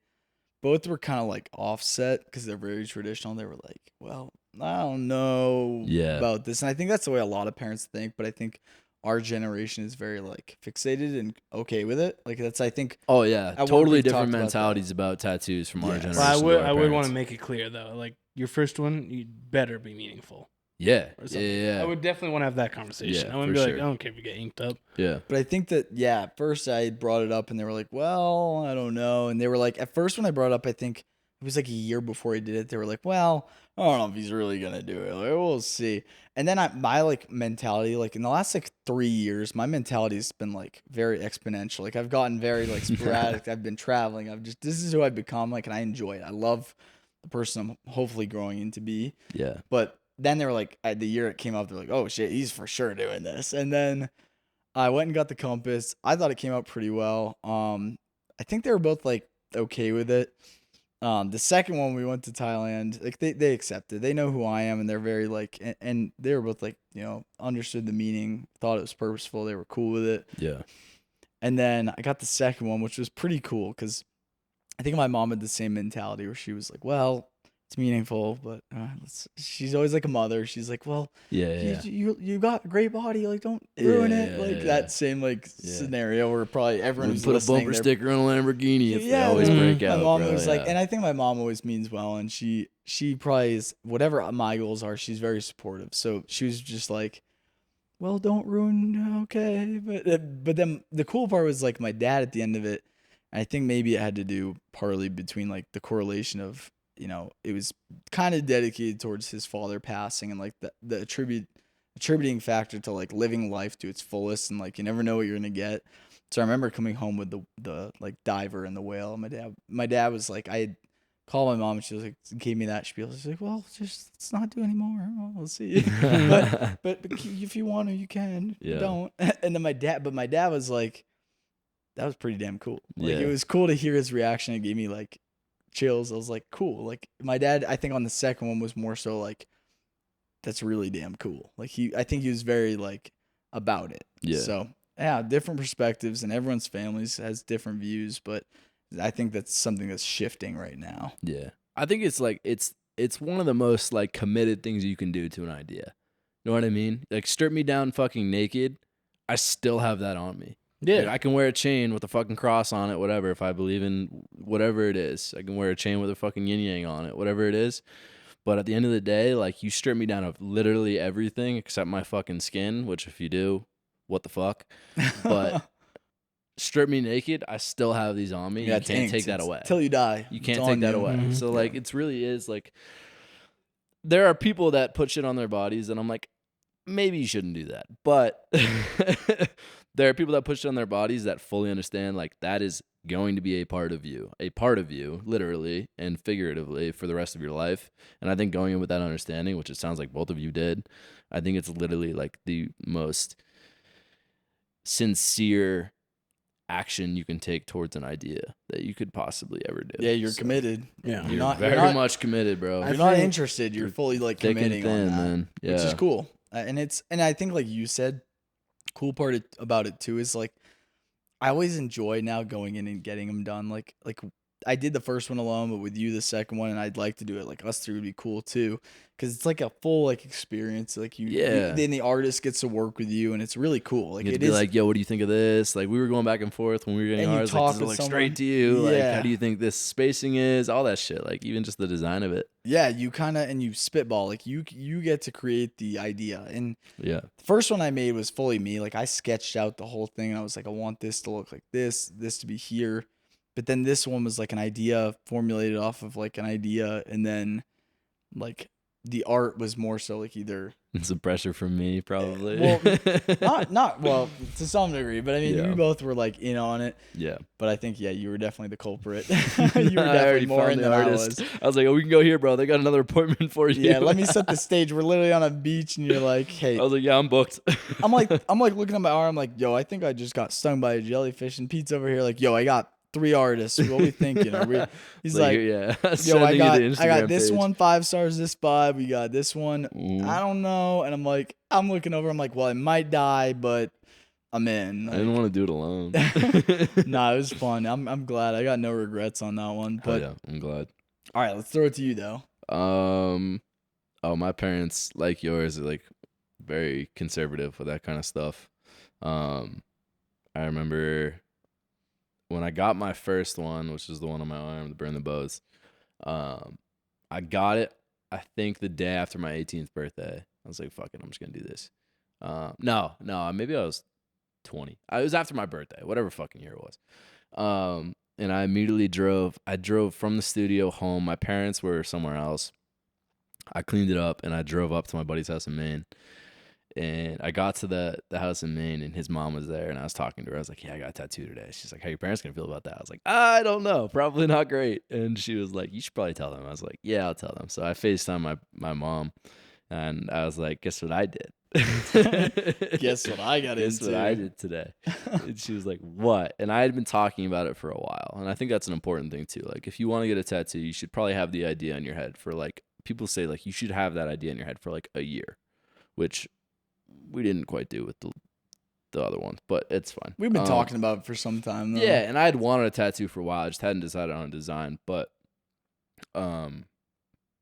both were kind of like offset because they're very traditional. They were like, "Well, I don't know about this," and I think that's the way a lot of parents think. But I think our generation is very like fixated and okay with it. Like that's I think. Oh yeah, work, totally we've different talked about mentalities about tattoos from our Yes. generation. Well, to I our would want parents. to make it clear though, like your first one, you better be meaningful. Yeah, Or yeah, something. yeah, I would definitely want to have that conversation. Yeah, I wouldn't for be like, sure. I don't care if you get inked up. yeah. But I think that at first I brought it up and they were like, "Well, I don't know," and they were like, at first when I brought it up, I think it was like a year before he did it. They were like, "Well, I don't know if he's really gonna do it. Like, we'll see." And then my like mentality, like in the last like 3 years, my mentality's been like very exponential. Like I've gotten very like sporadic. I've been traveling. This is who I've become. Like, and I enjoy it. I love the person I'm hopefully growing into be. Yeah. But then they were like, the year it came out, they're like, "Oh shit, he's for sure doing this." And then I went and got the compass. I thought it came out pretty well. I think they were both like okay with it. The second one we went to Thailand, like they accepted. They know who I am, and they're very like, and they were both like, understood the meaning, thought it was purposeful. They were cool with it. Yeah. And then I got the second one, which was pretty cool because I think my mom had the same mentality where she was like, "Well, it's meaningful, but she's always like a mother. She's like, well, Yeah. you got a great body, like don't ruin it. Like Yeah. that same like scenario where probably everyone who's Put a listening, bumper sticker on a Lamborghini if they always Mhm. break my out. mom bro. was like, and I think my mom always means well, and she probably is, whatever my goals are, she's very supportive. So she was just like, well, don't ruin, okay. But then the cool part was like my dad at the end of it. I think maybe it had to do partly between like the correlation of, it was kind of dedicated towards his father passing, and like the attributing factor to like living life to its fullest, and like you never know what you're gonna get. So I remember coming home with the like diver and the whale. And my dad was like, I had called my mom, and she was like, gave me that spiel. She's like, well, just let's not do anymore. Well, we'll see. but if you want to, you can. Yeah. Don't. And then my dad was like, that was pretty damn cool. Like Yeah. it was cool to hear his reaction. It gave me like chills. I was like, cool. Like my dad, I think on the second one was more so like, that's really damn cool. Like I think he was very like about it. Yeah. So yeah, different perspectives, and everyone's families has different views, but I think that's something that's shifting right now. Yeah. I think it's like it's one of the most like committed things you can do to an idea. You know what I mean? Like strip me down fucking naked, I still have that on me. Yeah. Like, I can wear a chain with a fucking cross on it, whatever, if I believe in whatever it is. I can wear a chain with a fucking yin yang on it, whatever it is. But at the end of the day, like you strip me down of literally everything except my fucking skin, which if you do, what the fuck? But strip me naked, I still have these on me. Yeah, You can't take that away. Till you die. You can't take that away. Mhm. So like it's really is like there are people that put shit on their bodies and I'm like, maybe you shouldn't do that. But there are people that put shit on their bodies that fully understand like that is going to be a part of you, literally and figuratively for the rest of your life. And I think going in with that understanding, which it sounds like both of you did, I think it's literally like the most sincere action you can take towards an idea that you could possibly ever do. Yeah, you're committed. Yeah. You're very much committed, bro. You're not interested. You're fully like Thick and committing on thin, that, man. Yeah. which is cool. And I think like you said, cool part about it too is like I always enjoy now going in and getting them done. Like I did the first one alone, but with you the second one, and I'd like to do it like us three would be cool too, because it's like a full like experience. Like then the artist gets to work with you, and it's really cool. Like you it be is like, yo, what do you think of this? Like we were going back and forth when we were getting And you ours. talk Like, does it with look someone. straight to you? Like, Yeah. how do you think this spacing is? All that shit. Like even just the design of it. yeah, you kind of and you spitball. Like you get to create the idea. And Yeah. the first one I made was fully me. Like I sketched out the whole thing. And I was like, I want this to look like this to be here. But then this one was like an idea formulated off of like an idea, and then like the art was more so like either Some pressure from me, probably. well, not well to some degree, but I mean Yeah. you both were like in on it. Yeah. But I think you were definitely the culprit. you were I already definitely more found in the than I artist. was. I was like, oh, we can go here, bro. They got another appointment for you. Yeah, let me set the stage. We're literally on a beach, and you're like, hey. I was like, yeah, I'm booked. I'm like looking at my arm, like, yo, I think I just got stung by a jellyfish. And Pete's over here, like, yo, I got 3 artists. What we thinking? He's like, yeah. yo, I got this page. one 5 stars, this 5. We got this one. Mm. I don't know. And I'm looking over. I'm like, well, I might die, but I'm in. I didn't want to do it alone. Nah, it was fun. I'm glad. I got no regrets on that one. Hell But yeah, I'm glad. all right, let's throw it to you though. Oh, my parents, like yours, are like very conservative with that kind of stuff. I remember when I got my first one, which is the one on my arm, the Burn the Bows. I got it, I think, the day after my 18th birthday. I was like, fuck it, I'm just gonna do this. No, maybe I was 20. It was after my birthday, whatever fucking year it was. And I immediately drove. I drove from the studio home. My parents were somewhere else. I cleaned it up and I drove up to my buddy's house in Maine. And I got to the house in Maine and his mom was there and I was talking to her. I was like, yeah, I got a tattoo today. She's like, how your parents gonna feel about that? I was like, I don't know. Probably not great. And she was like, you should probably tell them. I was like, yeah, I'll tell them. So I FaceTimed my mom and I was like, guess what I did? Guess what I got Guess into? what I did today? And she was like, what? And I had been talking about it for a while. And I think that's an important thing too. Like if you want to get a tattoo, you should probably have the idea in your head for like, people say like you should have that idea in your head for like a year, which we didn't quite do with the other one, but it's fine. We've been talking about it for some time though. Yeah, and I had wanted a tattoo for a while. I just hadn't decided on a design, but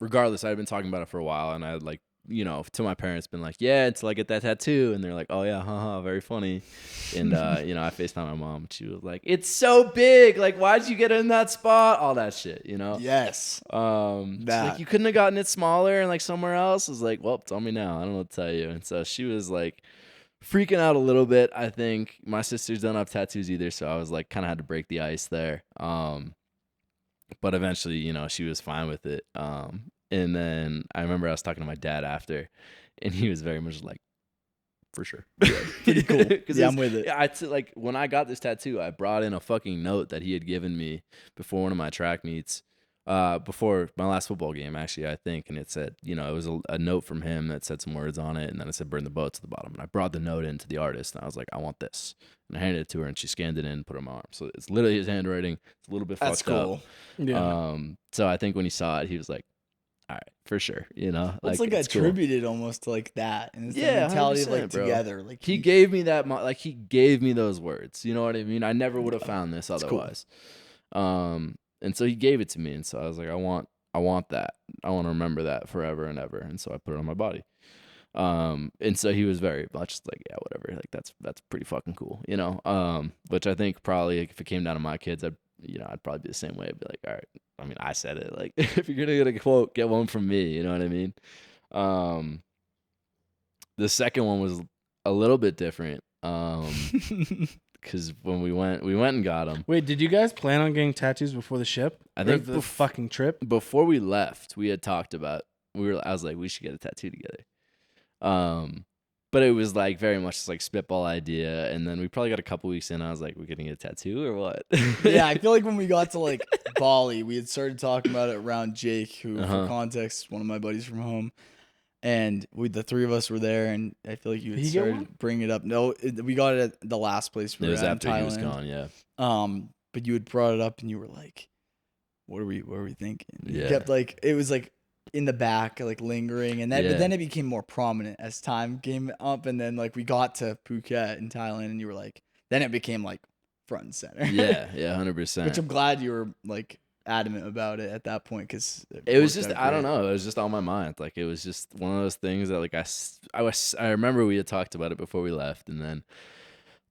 regardless, I had been talking about it for a while, and I had like, you know, to my parents been like, yeah, until I get that tattoo, and they're like, oh yeah, haha, very funny. And you know, I FaceTime my mom, and she was like, it's so big, like why'd you get it in that spot, all that shit, you know. Yes. She's like, you couldn't have gotten it smaller and like somewhere else. I was like, well, tell me now, I don't know what to tell you. And so she was like freaking out a little bit. I think my sisters don't have tattoos either, so I was like kind of had to break the ice there. But eventually, you know, she was fine with it. And then I remember I was talking to my dad after, and he was very much like, for sure. Yeah, pretty cool. Yeah, I'm with it. Yeah, like when I got this tattoo, I brought in a fucking note that he had given me before one of my track meets, before my last football game, actually, I think. And it said, you know, it was a note from him that said some words on it, and then it said "burn the boat" to the bottom. And I brought the note into the artist, and I was like, I want this. And I handed it to her, and she scanned it in and put it on my arm. So it's literally his handwriting. It's a little bit That's fucked up. cool. Yeah. So I think when he saw it, he was like, all right, for sure, you know. Well, it's like attributed almost to like that, and it's the mentality of like together. Like he gave me that, like he gave me those words. You know what I mean? I never would have found this otherwise. Cool. And so he gave it to me, and so I was like, I want that. I want to remember that forever and ever. And so I put it on my body. And so he was very much like, yeah, whatever. Like that's pretty fucking cool, you know. Which I think probably like, if it came down to my kids, I'd probably be the same way. I'd be like, all right. I mean, I said it. Like, if you're gonna get a quote, get one from me. You know what I mean? The second one was a little bit different. Because when we went and got them. Wait, did you guys plan on getting tattoos before the ship? I think the fucking trip. Before we left, we had talked about. I was like, we should get a tattoo together. But it was like very much just like spitball idea, and then we probably got a couple weeks in. I was like, "We're getting a tattoo or what?" Yeah, I feel like when we got to like Bali, we had started talking about it around Jake, who, for context, is one of my buddies from home, and the three of us were there, and I feel like you had started bringing it up. No, we got it at the last place we were at in Thailand. He was gone, yeah. But you had brought it up, and you were like, "What are we thinking?" Yeah. You kept like it was like in the back, like lingering, and then but then it became more prominent as time came up, and then like we got to Phuket in Thailand, and you were like, then it became like front and center. Yeah, 100%. Which I'm glad you were like adamant about it at that point, because it was just I don't know, it was just on my mind. Like it was just one of those things that like I remember we had talked about it before we left, and then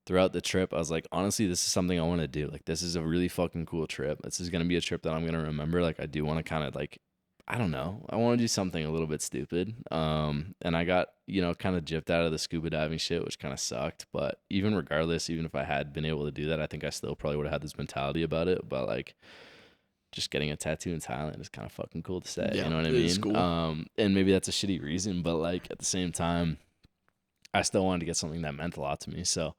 throughout the trip, I was like, honestly, this is something I want to do. Like this is a really fucking cool trip. This is gonna be a trip that I'm gonna remember. Like I do want to kind of like, I don't know. I want to do something a little bit stupid. And I got, kind of gypped out of the scuba diving shit, which kind of sucked. But even regardless, even if I had been able to do that, I think I still probably would have had this mentality about it. But like, just getting a tattoo in Thailand is kind of fucking cool to say. Yeah, you know what I mean? Cool. And maybe that's a shitty reason, but like at the same time, I still wanted to get something that meant a lot to me. So,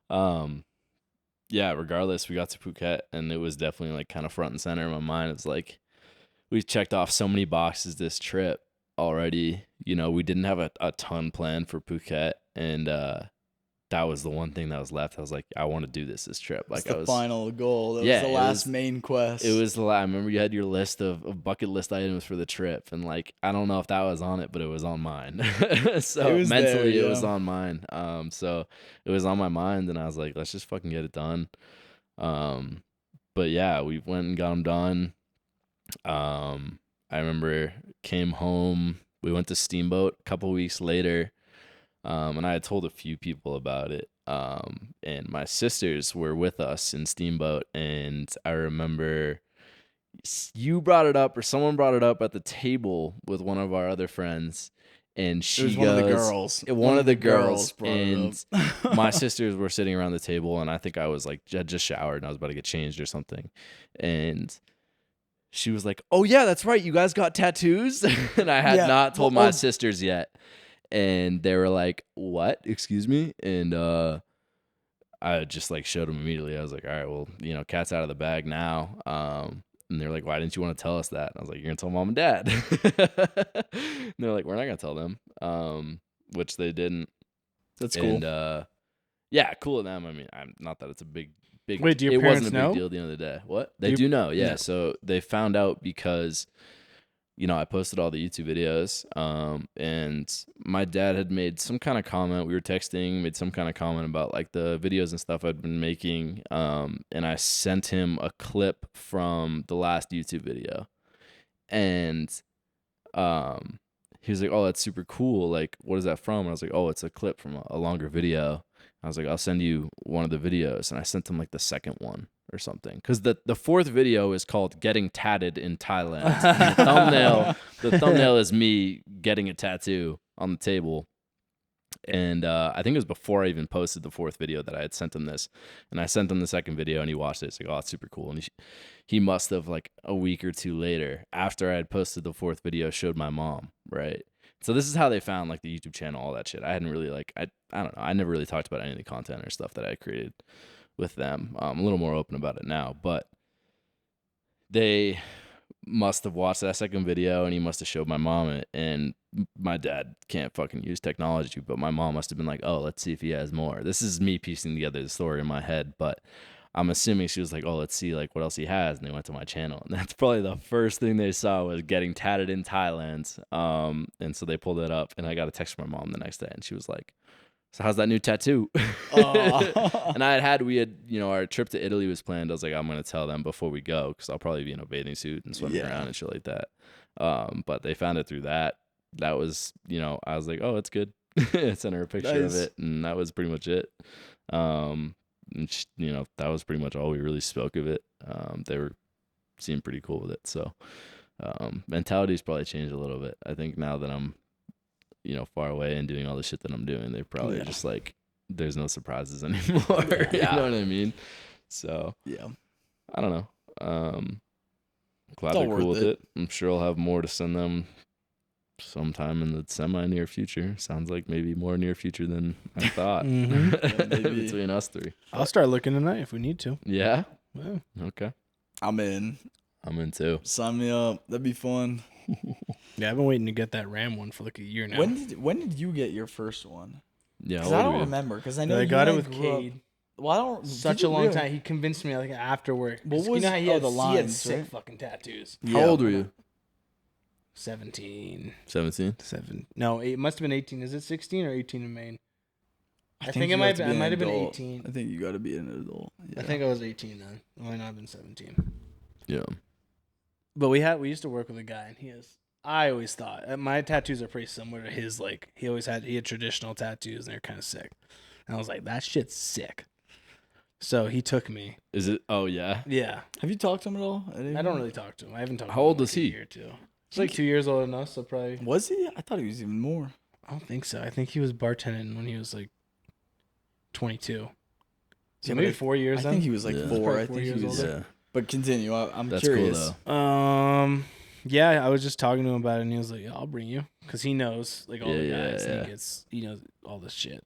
yeah, regardless, we got to Phuket, and it was definitely like kind of front and center in my mind. It's like, we checked off so many boxes this trip already. We didn't have a ton planned for Phuket, and that was the one thing that was left. I was like, I want to do this trip. Like the final goal. That was the last main quest. It was I remember you had your list of bucket list items for the trip, and like I don't know if that was on it, but it was on mine. So it mentally, it was on mine. So it was on my mind, and I was like, let's just fucking get it done. But yeah, we went and got them done. I remember came home, we went to Steamboat a couple weeks later, and I had told a few people about it, and my sisters were with us in Steamboat, and I remember you brought it up, or someone brought it up at the table with one of our other friends, and she one of the girls. One of the girls brought it up. My sisters were sitting around the table, and I think I was like, I just showered, and I was about to get changed or something, and she was like, oh, yeah, that's right. You guys got tattoos? And I had not told my sisters yet. And they were like, what? Excuse me? And I just like showed them immediately. I was like, all right, well, cat's out of the bag now. And they're like, why didn't you want to tell us that? And I was like, you're going to tell mom and dad. And they're like, we're not going to tell them, which they didn't. That's cool. And yeah, cool of them. I mean, not that it's a big. Wait, do your parents wasn't a big deal at the end of the day. What? They do know, yeah. So they found out because, I posted all the YouTube videos, and my dad had made some kind of comment. We were texting, made some kind of comment about like the videos and stuff I'd been making, and I sent him a clip from the last YouTube video, and he was like, "Oh, that's super cool. Like, what is that from?" And I was like, "Oh, it's a clip from a longer video." I was like, "I'll send you one of the videos," and I sent him like the second one or something, because the fourth video is called "Getting Tatted in Thailand." And the thumbnail is me getting a tattoo on the table. And I think it was before I even posted the fourth video that I had sent him this, and I sent him the second video, and he watched it. It's like, "Oh, it's super cool." And he must have, like, a week or two later, after I had posted the fourth video, showed my mom, right? So this is how they found, like, the YouTube channel, all that shit. I hadn't really, like, I don't know, I never really talked about any of the content or stuff that I created with them. I'm a little more open about it now, but they must have watched that second video, and he must have showed my mom it. And my dad can't fucking use technology, but my mom must have been like, "Oh, let's see if he has more." This is me piecing together the story in my head, but I'm assuming she was like, "Oh, let's see like what else he has," and they went to my channel, and that's probably the first thing they saw was "Getting Tatted in Thailand." And so they pulled it up, and I got a text from my mom the next day, and she was like, "So how's that new tattoo?" And we had, our trip to Italy was planned. I was like, I'm going to tell them before we go, because I'll probably be in a bathing suit and swimming around and shit like that. But they found it through that. That was, I was like, "Oh, it's good." I sent her a picture of it, and that was pretty much it. And that was pretty much all we really spoke of it. They seemed pretty cool with it. So mentality's probably changed a little bit. I think now that I'm far away and doing all the shit that I'm doing, they're probably just like, there's no surprises anymore. You know what I mean? So I don't know. Glad they're cool with it. I'm sure I'll have more to send them sometime in the semi-near future. Sounds like maybe more near future than I thought. Between us three. I'll start looking tonight if we need to. Yeah? Well, okay. I'm in too. Sign me up. That'd be fun. Yeah, I've been waiting to get that RAM one for like a year now. When did you get your first one? Yeah, because I don't remember. Because I know I you got it and with grew up- Cade. Well, I don't. Such a long time. He convinced me like after work. What You was- know how he oh, had, the he had lines, sick right? fucking tattoos. How old were you? 17. 17? No, it must have been 18. Is it 16 or 18 in Maine? I think you it might have to be. I an might have been adult. 18. I think you got to be an adult. Yeah. I think I was 18 then. It might not have been 17. Yeah. But we used to work with a guy, and I always thought my tattoos are pretty similar to his. Like he had traditional tattoos, and they're kind of sick. And I was like, that shit's sick. So he took me. Is it? Oh, yeah. Yeah. Have you talked to him at all? I don't really talk to him. I haven't talked. How to him old in was like he? A year or two. He's like 2 years older than us, so probably. Was he? I thought he was even more. I don't think so. I think he was bartending when he was like 22. So maybe 4 years. I think he was like Yeah. 4. I Four think he years was. older. But continue. I'm That's curious. cool, though. Yeah, I was just talking to him about it, and he was like, "Yeah, I'll bring you," because he knows like all the guys. Yeah. And he knows all this shit.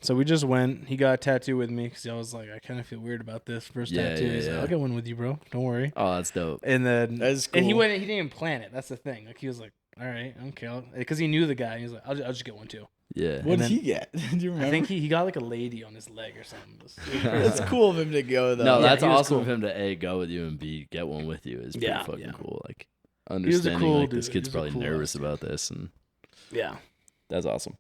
So we just went. He got a tattoo with me because I was like, I kind of feel weird about this first tattoo. He's like, "I'll get one with you, bro. Don't worry." Oh, that's dope. And then That's cool. and he went. He didn't even plan it. That's the thing. Like he was like, "All right, okay," because he knew the guy. And he was like, "I'll just get one too." Yeah. What did then- he get? Do you remember? I think he got like a lady on his leg or something. That's cool of him to go though. No, Yeah, that's he was awesome cool. of him to A, go with you, and B, get one with you is pretty fucking yeah. cool. Like, was a understanding cool like this dude. kid's He was a probably cool nervous ass about this, and Yeah. that's awesome.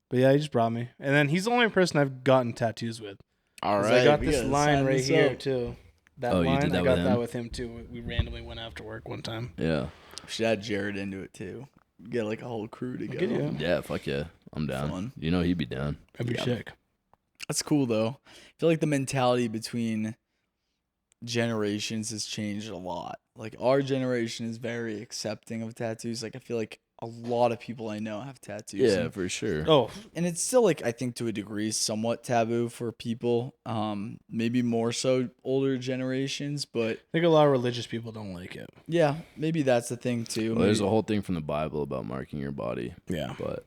But yeah, he just brought me. And then he's the only person I've gotten tattoos with. All 'Cause right. I got we this gotta line sign right this here up. too. That Oh, you line, did that I with got that him? with him too. We randomly went after work one time. Yeah. Should add Jared into it too. Get like a whole crew to go. Get you. Yeah, fuck yeah. I'm down. Fun. He'd be down. That'd be Yeah. sick. That's cool though. I feel like the mentality between generations has changed a lot. Like our generation is very accepting of tattoos. Like I feel like a lot of people I know have tattoos. Yeah, for sure. Oh, And it's still like I think to a degree somewhat taboo for people. Maybe more so older generations, but I think a lot of religious people don't like it. yeah, maybe that's the thing too. Well, there's a Maybe- whole thing from the Bible about marking your body, Yeah, but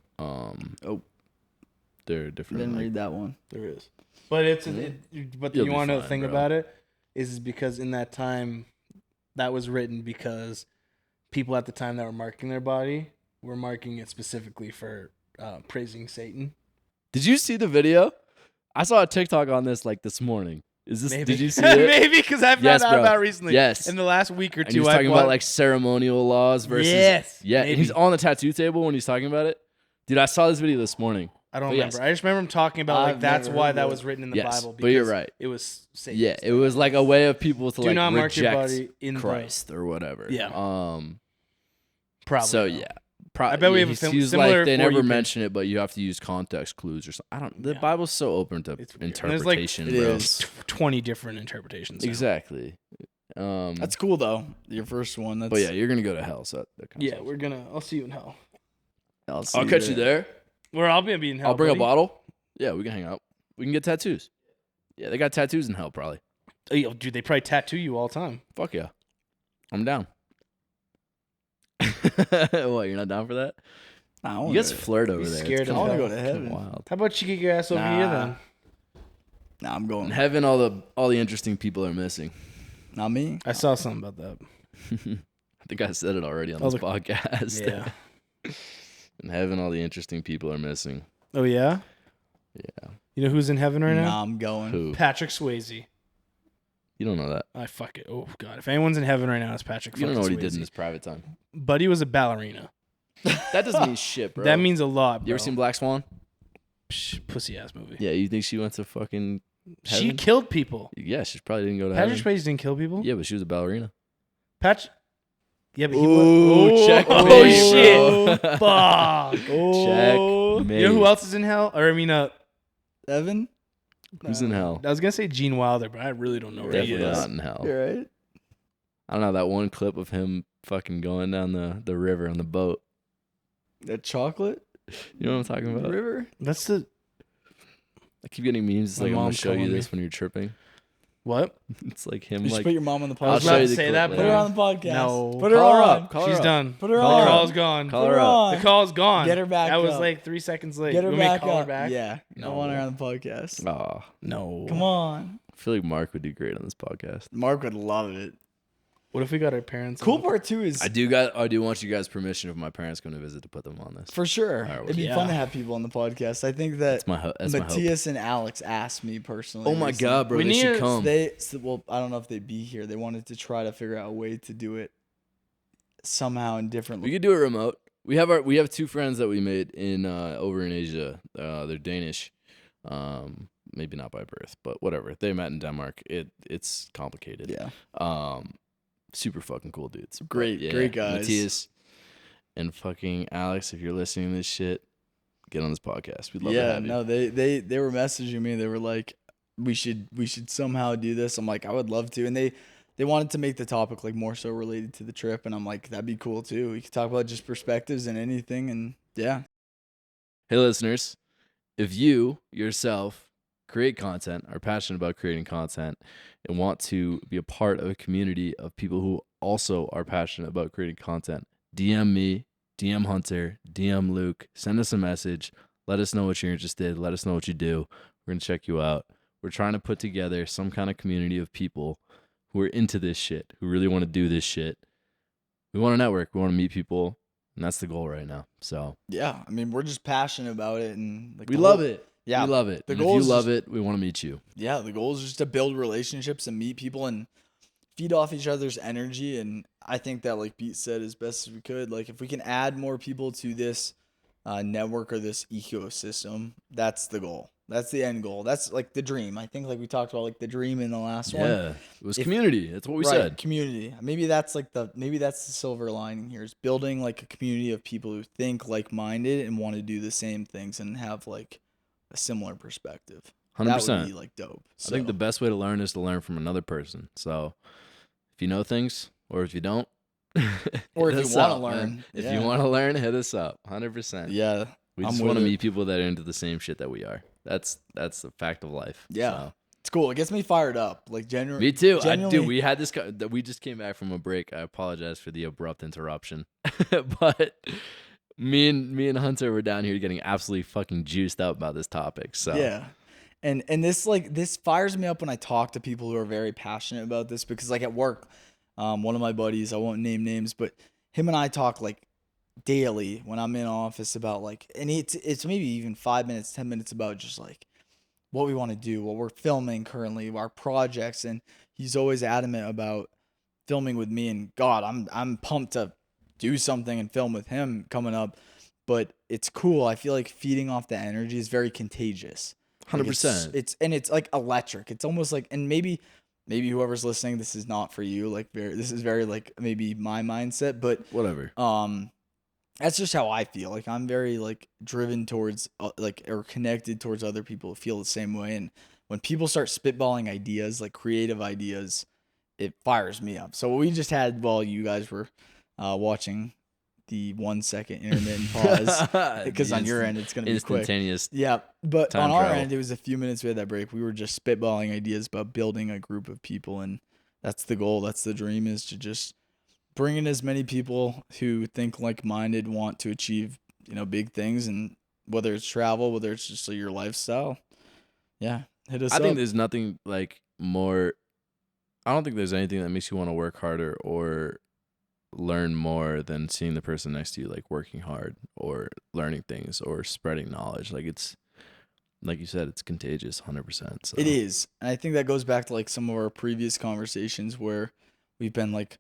they're I different. didn't like- read that one. there is. But but You'll you be want to know the fine, thing bro. about it is because in that time, that was written because people at the time that were marking their body were marking it specifically for praising Satan. Did you see the video? I saw a TikTok on this like this morning. Is this? Maybe. Did you see it? Maybe because I found Yes, out bro. about it recently. Yes. In the last week or And he two, was I talking about like ceremonial laws versus Yes, yeah. And maybe. he's on the tattoo table when he's talking about it. Dude, I saw this video this morning. I don't But remember. yes. I just remember him talking about like I've that's never why heard that of was written in the Yes, Bible. but you're because right. It was Satan. Yeah, it was like a way of people to Do like not mark your reject body in Christ or whatever. Yeah. Probably. So though. yeah, I bet we have a similar like they For never You page. mention it, but you have to use context clues or something. I don't. The Yeah. Bible's so open to It's weird. interpretation, It bro. is. 20 different interpretations. now. Exactly. That's cool though. Your first one. That's, But yeah, you're gonna go to hell. So that kind of Yeah, sucks. I'll see you in hell. I'll catch you there. Where I'll be in hell. I'll bring buddy. a bottle. Yeah, we can hang out. We can get tattoos. Yeah, they got tattoos in hell, probably. Oh, yo, dude, they probably tattoo you all the time. Fuck yeah, I'm down. What? You're not down for that? You guys flirt over He's there. scared It's of I want to hell. go to kinda heaven. wild. How about you get your ass over here then? Nah, I'm In going. heaven, all the interesting people are missing. Not me. I saw something about that. I think I said it already on Oh, this podcast. Yeah. In heaven, all the interesting people are missing. Oh yeah. Yeah. You know who's in heaven right now? Nah, I'm going. Who? Patrick Swayze. You don't know that. I fuck it. Oh god. If anyone's in heaven right now, it's Patrick. You don't know what he Swayze. did in his private time. Buddy was a ballerina. That doesn't mean shit, bro. That means a lot. Bro. You ever seen Black Swan? Pussy ass movie? Yeah, you think she went to fucking heaven? She killed people. Yeah, she probably didn't go to Patrick heaven. Swayze didn't kill people. Yeah, but she was a ballerina. Yeah, but he Ooh, was. checkmate, Oh shit! bro. Fuck. Checkmate. You know who else is in hell? Or I mean, Evan? Who's in hell? I was gonna say Gene Wilder, but I really don't know where he Definitely is. not in hell. You're right. I don't know that one clip of him fucking going down the river on the boat. That chocolate You know what I'm talking about? river? That's the I keep getting memes. It's My like I'm gonna mom's show you calling this me. when you're tripping. what? It's like him You should like put your mom on the I was podcast. I'll show about you to the say clip that, later. Put her on the podcast. No. Put her Call her on. up. Call She's her up. done. Put her The on. call's gone. Call Put her her up. on. The call's gone. Get her back That was up. like 3 seconds late. Get her You want me to back call her up. back? Yeah. I No. want her on the podcast. Aw. No. Come on. I feel like Mark would do great on this podcast. Mark would love it. What if we got our parents? Cool on? part too is I do want you guys' permission if my parents come to visit to put them on this. for sure. Alright, It'd be yeah. fun to have people on the podcast. I think that That's my hope. Matthias and Alex asked me personally. Oh my recently. god, bro! We They need should to- come. Well, I don't know if they'd be here. They wanted to try to figure out a way to do it somehow in different. We could do it remote. We have two friends that we made in over in Asia. They're Danish. Maybe not by birth, but whatever. They met in Denmark. It's complicated. Yeah. Super fucking cool dudes. But Great guys. Matthias and fucking Alex, if you're listening to this shit, get on this podcast. We'd love to Yeah. have you. No, they were messaging me. They were like, we should somehow do this. I'm like, I would love to, and they wanted to make the topic like more so related to the trip, and I'm like, that'd be cool too. We could talk about just perspectives and anything, and yeah. Hey, listeners, if you yourself create content, are passionate about creating content, and want to be a part of a community of people who also are passionate about creating content, DM me, DM Hunter, DM Luke, send us a message. Let us know what you're interested. Let us know what you do. We're going to check you out. We're trying to put together some kind of community of people who are into this shit, who really want to do this shit. We want to network. We want to meet people. And that's the goal right now. So Yeah, I mean, we're just passionate about it, and like we the love whole- it. Yeah, We love it. The And if goal you is love just- it, we want to meet you. Yeah, the goal is just to build relationships and meet people and feed off each other's energy. And I think that, like Pete said, as best as we could, like if we can add more people to this network or this ecosystem, that's the goal. That's the end goal. That's like the dream. I think like we talked about like the dream in the last one. Yeah. It was If- community. That's what we Right, said. community. Maybe that's the silver lining here is building like a community of people who think like-minded and want to do the same things and have like a similar perspective. 100%. That would be like dope. I think the best way to learn is to learn from another person. So if you know things or if you don't, Or hit if you us wanna up, man. learn, If yeah. you want to learn, hit us up. 100%. yeah, We I'm just with want to it. meet people that are into the same shit that we are. That's the fact of life. Yeah. So. it's cool. It gets me fired up. Like Me too. Genuinely, Dude, we had this. We just came back from a break. I apologize for the abrupt interruption, but me and Hunter were down here getting absolutely fucking juiced up about this topic. So yeah. And this fires me up when I talk to people who are very passionate about this because like at work, one of my buddies, I won't name names, but him and I talk like daily when I'm in office about like, and it's maybe even 5 minutes, 10 minutes about just like what we want to do, what we're filming currently, our projects, and he's always adamant about filming with me. And God, I'm pumped to do something and film with him coming up. But it's cool. I feel like feeding off the energy is very contagious. 100%. It's like electric. It's almost like, and maybe whoever's listening, this is not for you. Like this is very like maybe my mindset, but whatever. that's just how I feel. Like I'm very like driven towards like or connected towards other people who feel the same way. And when people start spitballing ideas, like creative ideas, it fires me up. So what we just had while you guys were watching the 1 second intermittent pause, because on your end it's gonna be quick. Instantaneous. Yeah, but Time on our travel. end it was a few minutes we had that break. We were just spitballing ideas about building a group of people, and that's the goal. That's the dream, is to just bring in as many people who think like-minded, want to achieve, big things, and whether it's travel, whether it's just your lifestyle. Yeah, hit us I up. think there's nothing like more. I don't think there's anything that makes you want to work harder or learn more than seeing the person next to you like working hard or learning things or spreading knowledge. Like it's like you said, it's contagious, 100%. So. It is, and I think that goes back to like some of our previous conversations where we've been like,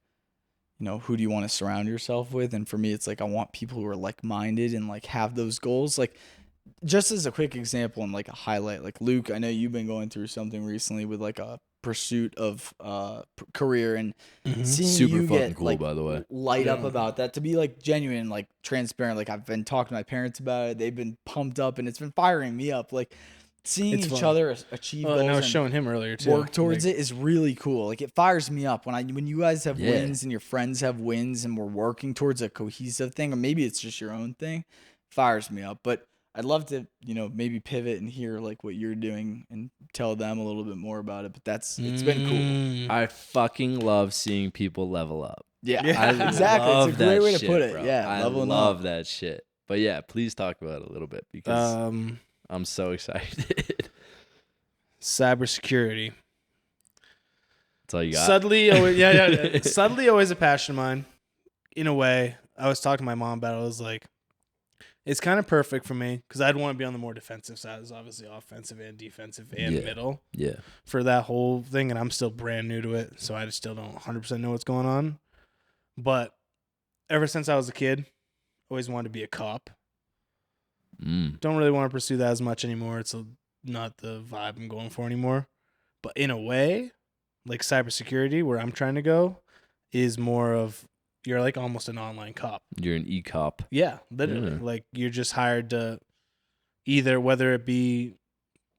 who do you want to surround yourself with? And for me, it's like I want people who are like-minded and like have those goals. Like, just as a quick example and like a highlight, like Luke, I know you've been going through something recently with like a pursuit of career, and seeing Super you fucking get cool, like by the way. light up about that, to be like genuine, like transparent. Like I've been talking to my parents about it. They've been pumped up, and it's been firing me up. Like seeing It's each fun. other achieve goals And I was and showing him earlier too. work towards it is really cool. Like it fires me up when you guys have Yeah. wins and your friends have wins and we're working towards a cohesive thing, or maybe it's just your own thing. Fires me up. But I'd love to, maybe pivot and hear like what you're doing and tell them a little bit more about it. But it's been cool. I fucking love seeing people level up. Yeah, I exactly. love It's a great that way to shit, put it. bro. Yeah, I leveling love up. that shit. But yeah, please talk about it a little bit because I'm so excited. Cybersecurity. That's all you got. Subtly, always, subtly always a passion of mine. In a way, I was talking to my mom about it. I was like, it's kind of perfect for me because I'd want to be on the more defensive side. It's obviously offensive and defensive and middle Yeah. for that whole thing, and I'm still brand new to it, so I just still don't 100% know what's going on. But ever since I was a kid, always wanted to be a cop. Don't really want to pursue that as much anymore. It's not the vibe I'm going for anymore. But in a way, like cybersecurity, where I'm trying to go, is more of you're like almost an online cop. You're an e-cop. Yeah, literally. Yeah. Like you're just hired to either, whether it be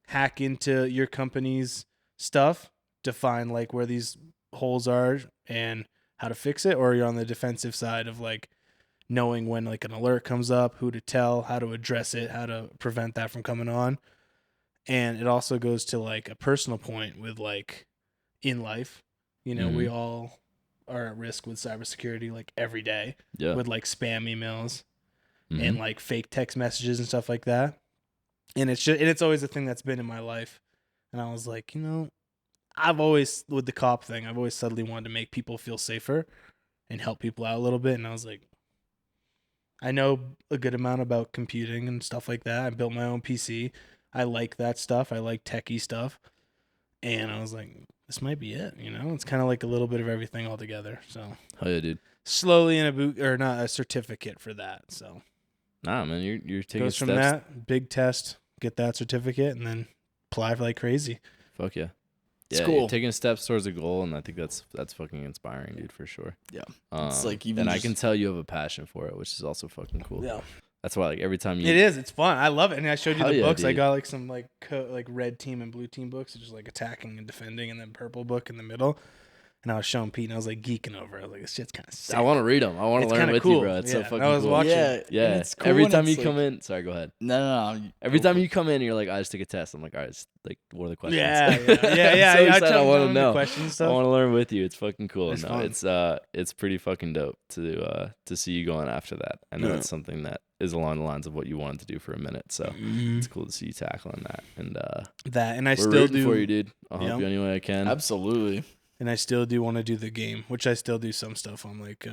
hack into your company's stuff to find like where these holes are and how to fix it, or you're on the defensive side of like knowing when like an alert comes up, who to tell, how to address it, how to prevent that from coming on. And it also goes to like a personal point with like in life, we all are at risk with cybersecurity like every day with like spam emails and like fake text messages and stuff like that. And it's always a thing that's been in my life. And I was like, I've always, with the cop thing, I've always subtly wanted to make people feel safer and help people out a little bit. And I was like, I know a good amount about computing and stuff like that. I built my own PC. I like that stuff. I like techie stuff. And I was like, this might be it, It's kind of like a little bit of everything all together. So, Hell yeah, dude. slowly in a certificate for that. So, Nah, man, you're taking goes steps. from that big test, get that certificate, and then apply for like crazy. Fuck yeah. It's Yeah, cool. You're taking steps towards a goal, and I think that's fucking inspiring, dude, for sure. Yeah. It's like even and I just- can tell you have a passion for it, which is also fucking cool. Yeah. That's why, like, every time you... It is. It's fun. I love it. And I showed you Hell the yeah, books. I dude. got like some like red team and blue team books, just like attacking and defending, and then purple book in the middle. And I was showing Pete, and I was like geeking over it. I was like, this shit's kind of sick. I want to read them. I want to It's learn kinda with cool. you, bro. It's so Yeah, fucking I was cool. watching. Yeah, Yeah. and it's cool Every when time it's you come like- in... Sorry, go ahead. No. Every time you come in, you're like, I just took a test. I'm like, all right, it's like, what are the questions? Yeah. I'm so excited. I tell want to them know. the questions and I stuff. want to learn with you. It's fucking cool. It's No, fun. it's pretty fucking dope to see you going after that. I know it's something that is along the lines of what you wanted to do for a minute. So it's cool to see you tackling that. And And I we're still rooting do for you, dude. I'll help Yeah. you any way I can. Absolutely. And I still do want to do the game, which I still do some stuff on like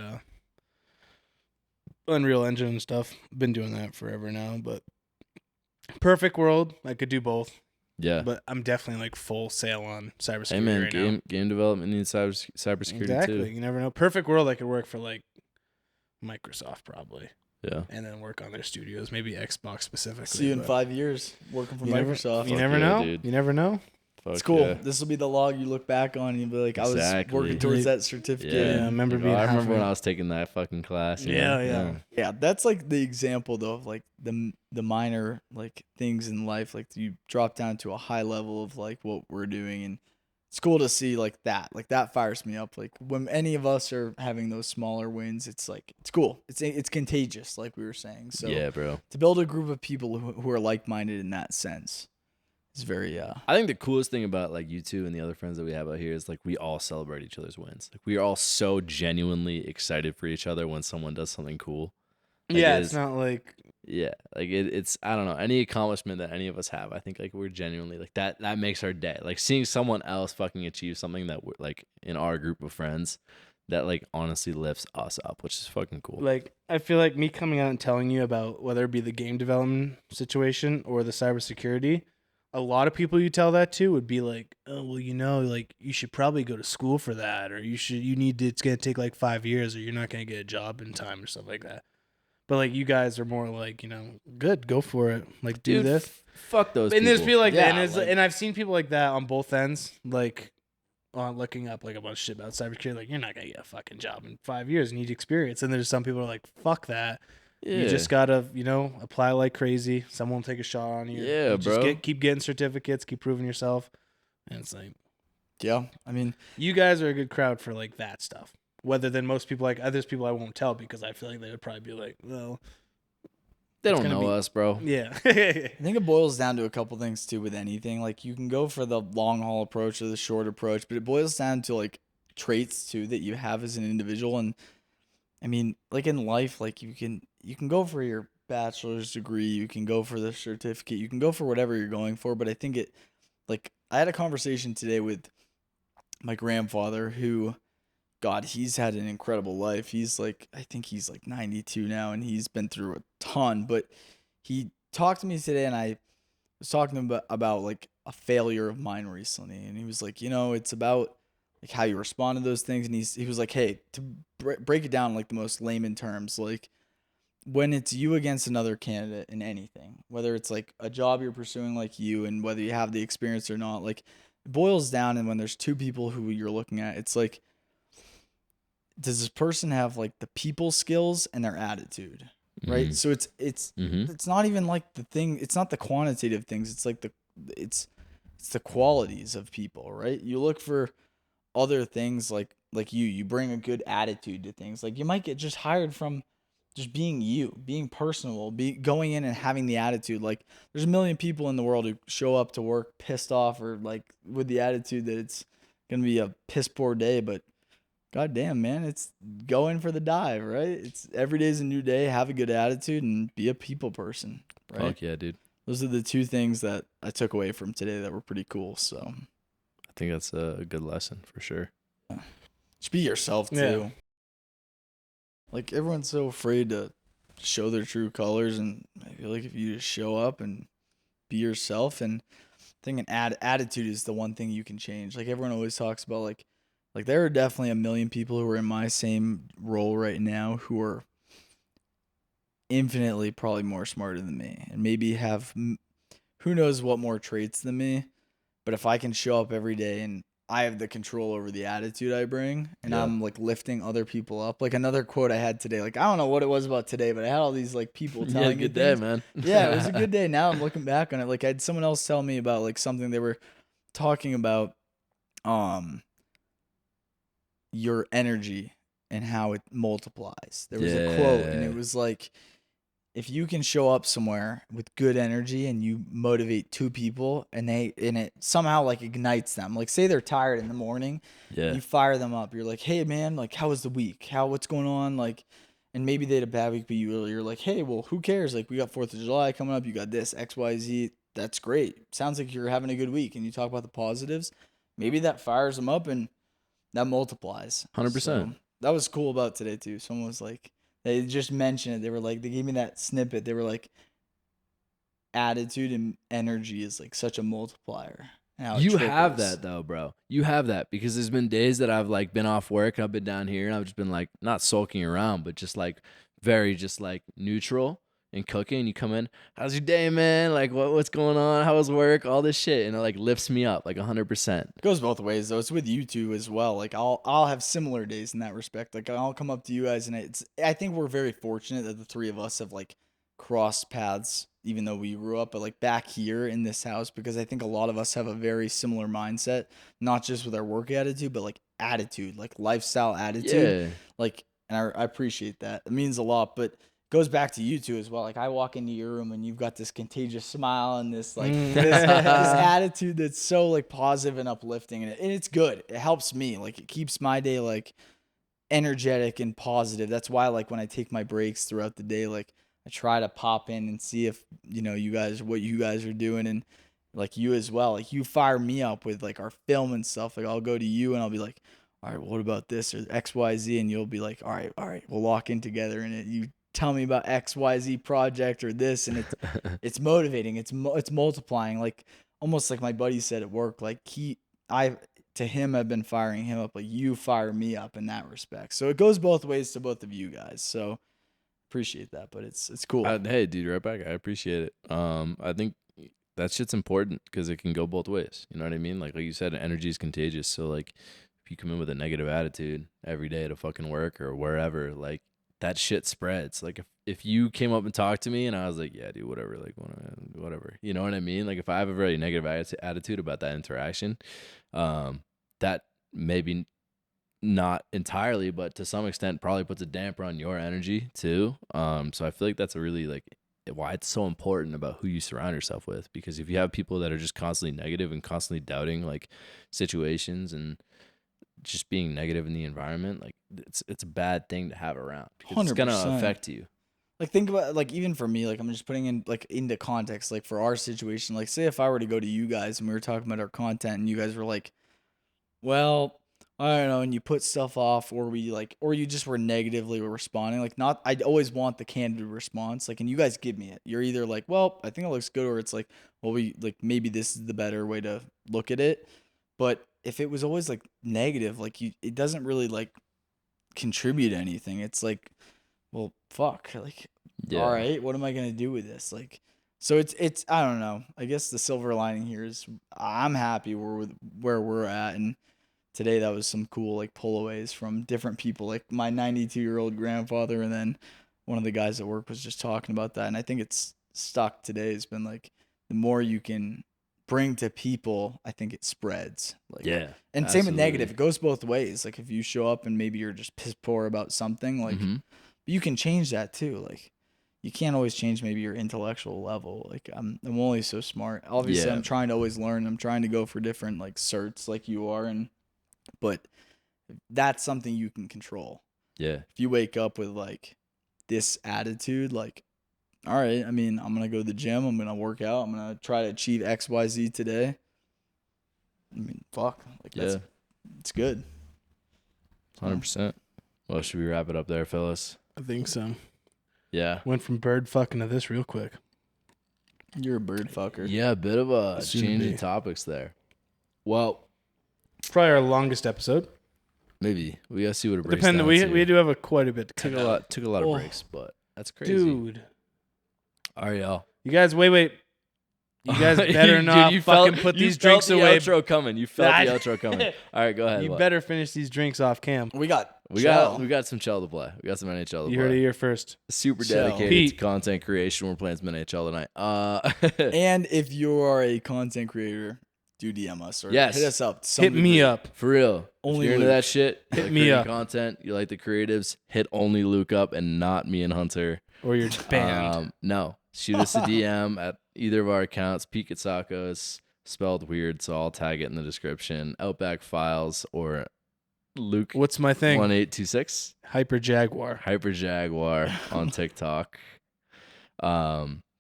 Unreal Engine and stuff. Been doing that forever now, but perfect world, I could do both. Yeah. But I'm definitely like full sail on cybersecurity Hey man, right now. game development needs cybersecurity Exactly. too. You never know. Perfect world, I could work for like Microsoft probably, Yeah. and then work on their studios, maybe Xbox specifically. See you in but 5 years working for you Microsoft. You Fuck never yeah, know. dude. You never know. Fuck It's cool. yeah. This will be the log you look back on and you'll be like, I was Exactly. working towards that certificate. Yeah, I remember Like, being I remember when halfway. I was taking that fucking class. you Yeah, know? yeah. Yeah, that's like the example though of like the minor like things in life. Like you drop down to a high level of like what we're doing, and it's cool to see like that. Like that fires me up. Like when any of us are having those smaller wins, it's like it's cool. It's contagious, like we were saying. So Yeah, bro. to build a group of people who are like minded in that sense is very I think the coolest thing about like you two and the other friends that we have out here is like we all celebrate each other's wins. Like we are all so genuinely excited for each other when someone does something cool. Like, Yeah, it's not like Yeah, like it's I don't know, any accomplishment that any of us have, I think like we're genuinely like that makes our day. Like seeing someone else fucking achieve something that we're like in our group of friends that like honestly lifts us up, which is fucking cool. I feel like me coming out and telling you about whether it be the game development situation or the cybersecurity, a lot of people you tell that to would be like, oh well, like you should probably go to school for that, or you need to, it's gonna take like 5 years, or you're not gonna get a job in time or stuff like that. But like you guys are more like, good, go for it. Like do Dude, this. Fuck those And people. there's people like that, Yeah, and I've seen people like that on both ends, like on looking up like a bunch of shit about cybersecurity. Like you're not gonna get a fucking job in 5 years. You need experience. And there's some people who are like, fuck that. Yeah. You just gotta, apply like crazy. Someone will take a shot on you. Yeah, You just bro. keep getting certificates, keep proving yourself. And it's like, yeah. I mean, you guys are a good crowd for like that stuff. Whether than most people, like there's people I won't tell because I feel like they would probably be like, well, They it's don't gonna know be- us, bro. yeah. I think it boils down to a couple things too with anything. Like you can go for the long haul approach or the short approach, but it boils down to like traits too that you have as an individual. And I mean, like in life, like you can go for your bachelor's degree, you can go for the certificate, you can go for whatever you're going for. But I think I had a conversation today with my grandfather who, God, he's had an incredible life. He's like, I think he's like 92 now, and he's been through a ton. But he talked to me today, and I was talking to him about like a failure of mine recently, and he was like, it's about like how you respond to those things. And he was like, hey, to break it down in, like the most layman terms, like when it's you against another candidate in anything, whether it's like a job you're pursuing like you, and whether you have the experience or not, like it boils down. And when there's two people who you're looking at, it's like, does this person have like the people skills and their attitude, right? Mhm. So it's not even like the thing, it's not the quantitative things, it's like it's the qualities of people, right? You look for other things like you bring a good attitude to things. Like you might get just hired from just being you, being personable, going in and having the attitude. Like there's a million people in the world who show up to work pissed off or like with the attitude that it's gonna be a piss poor day, but God damn, man, it's go in for the dive, right? It's every day's a new day. Have a good attitude and be a people person, right? Fuck yeah, dude. Those are the two things that I took away from today that were pretty cool. So I think that's a good lesson for sure. just be yourself too. Yeah. Like everyone's so afraid to show their true colors, and I feel like if you just show up and be yourself, and I think an attitude is the one thing you can change. Like everyone always talks about, like there are definitely a million people who are in my same role right now who are infinitely probably more smarter than me and maybe have who knows what more traits than me. But if I can show up every day and I have the control over the attitude I bring, and Yeah. I'm like lifting other people up. Like another quote I had today, like I don't know what it was about today, but I had all these like people Yeah, telling me good day, things. man. Yeah, it was a good day. Now I'm looking back on it. Like I had someone else tell me about like something they were talking about your energy and how it multiplies. There was a quote, and it Yeah. was like, if you can show up somewhere with good energy and you motivate two people and it somehow like ignites them. Like say they're tired in the morning, Yeah. you fire them up. You're like, hey man, like how was the week? What's going on? Like, and maybe they had a bad week, but you're like, hey, well, who cares? Like we got 4th of July coming up. You got this XYZ. That's great. Sounds like you're having a good week. And you talk about the positives. Maybe that fires them up and that multiplies. 100%. So, that was cool about today too. Someone was like, they just mentioned it. They were like, they gave me that snippet. They were like, attitude and energy is like such a multiplier. And how it You have trickles. that though, bro. You have that because there's been days that I've like been off work and I've been down here and I've just been like not sulking around, but just like very just like neutral. and cooking. You come in, how's your day, man? Like, what's going on? How was work? All this shit, and it like lifts me up like 100%. It goes both ways though. It's with you two as well. Like I'll have similar days in that respect. Like I'll come up to you guys, and I think we're very fortunate that the three of us have like crossed paths, even though we grew up, but like back here in this house, because I think a lot of us have a very similar mindset, not just with our work attitude, but like attitude, like lifestyle attitude. Yeah. Like, and I appreciate that. It means a lot, but goes back to you two as well. Like I walk into your room and you've got this contagious smile and this like this attitude that's so like positive and uplifting, and it's good. It helps me. Like it keeps my day like energetic and positive. That's why like when I take my breaks throughout the day, like I try to pop in and see if what you guys are doing, and like you as well. Like you fire me up with like our film and stuff. Like I'll go to you and I'll be like, all right, what about this or XYZ, and you'll be like, all right, we'll lock in together, and you tell me about XYZ project or this, and it's motivating. It's multiplying. Like almost like my buddy said at work. Like I've been firing him up. Like you fire me up in that respect. So it goes both ways to both of you guys. So appreciate that, but it's cool. Hey, dude, right back. I appreciate it. I think that shit's important because it can go both ways. You know what I mean? Like you said, energy is contagious. So like if you come in with a negative attitude every day to fucking work or wherever, like that shit spreads. Like if you came up and talked to me and I was like, yeah, dude, whatever, like whatever. You know what I mean? Like if I have a very negative attitude about that interaction, that maybe not entirely, but to some extent probably puts a damper on your energy too. So I feel like that's a really like why it's so important about who you surround yourself with, because if you have people that are just constantly negative and constantly doubting like situations and just being negative in the environment, like it's a bad thing to have around because it's gonna affect you. Like think about like even for me, like I'm just putting in like into context, like for our situation, like say if I were to go to you guys and we were talking about our content and you guys were like, well, I don't know, and you put stuff off, or you just were negatively responding. Like I'd always want the candid response. Like, and you guys give me it. You're either like, well, I think it looks good, or it's like, well, maybe this is the better way to look at it. But if it was always like negative, like it doesn't really like contribute to anything. It's like, well, fuck, like, all right, what am I gonna do with this? Like, so it's I don't know. I guess the silver lining here is I'm happy where we're at, and today that was some cool like pullaways from different people, like my 92-year-old grandfather, and then one of the guys at work was just talking about that, and I think it's stuck today. Has been like the more you can bring to people, I think it spreads. Like, yeah, and same with negative. It goes both ways. Like if you show up and maybe you're just piss poor about something, like you can change that too. Like you can't always change maybe your intellectual level. Like I'm only so smart. Obviously, I'm trying to always learn. I'm trying to go for different like certs, like you are, but that's something you can control. Yeah. If you wake up with like this attitude, like, all right, I mean, I'm going to go to the gym. I'm going to work out. I'm going to try to achieve XYZ today. I mean, fuck. Like, it's good. 100%. Well, should we wrap it up there, fellas? I think so. Yeah. Went from bird fucking to this real quick. You're a bird fucker. Yeah, a bit of a change in topics there. Well, probably our longest episode. Maybe we gotta see what it breaks down. We do have quite a bit. Took a lot of breaks, but that's crazy, dude. All right, y'all. You guys, wait. You guys better not fucking put these drinks away. You felt the outro coming. You felt the outro coming. All right, go ahead. You better finish these drinks off cam. We got some chell to play. We got some NHL to play. You heard it here first. Super dedicated to content creation. We're playing some NHL tonight. And if you are a content creator, do DM us or hit us up. Hit me up. For real. Only if you're into that shit, hit me up. Content, you like the creatives, hit only Luke up and not me and Hunter. Or you're banned. No. Shoot us a DM at either of our accounts. Pete Katsakos, spelled weird, so I'll tag it in the description. Outback Files or Luke. What's my thing? 1826. Hyper Jaguar on TikTok.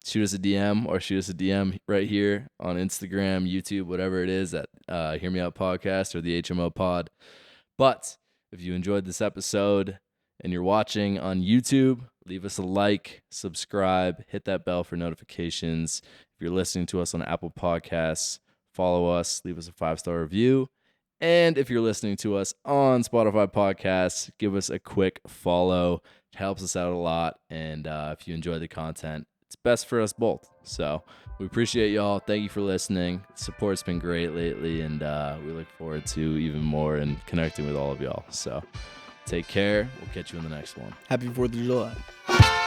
Shoot us a DM or shoot us a DM right here on Instagram, YouTube, whatever it is at Hear Me Out Podcast or the HMO Pod. But if you enjoyed this episode and you're watching on YouTube, leave us a like, subscribe, hit that bell for notifications. If you're listening to us on Apple Podcasts, follow us, leave us a 5-star review. And if you're listening to us on Spotify podcasts, give us a quick follow. It helps us out a lot. And if you enjoy the content, it's best for us both. So we appreciate y'all. Thank you for listening. Support's been great lately, and we look forward to even more and connecting with all of y'all. So take care. We'll catch you in the next one. Happy 4th of July.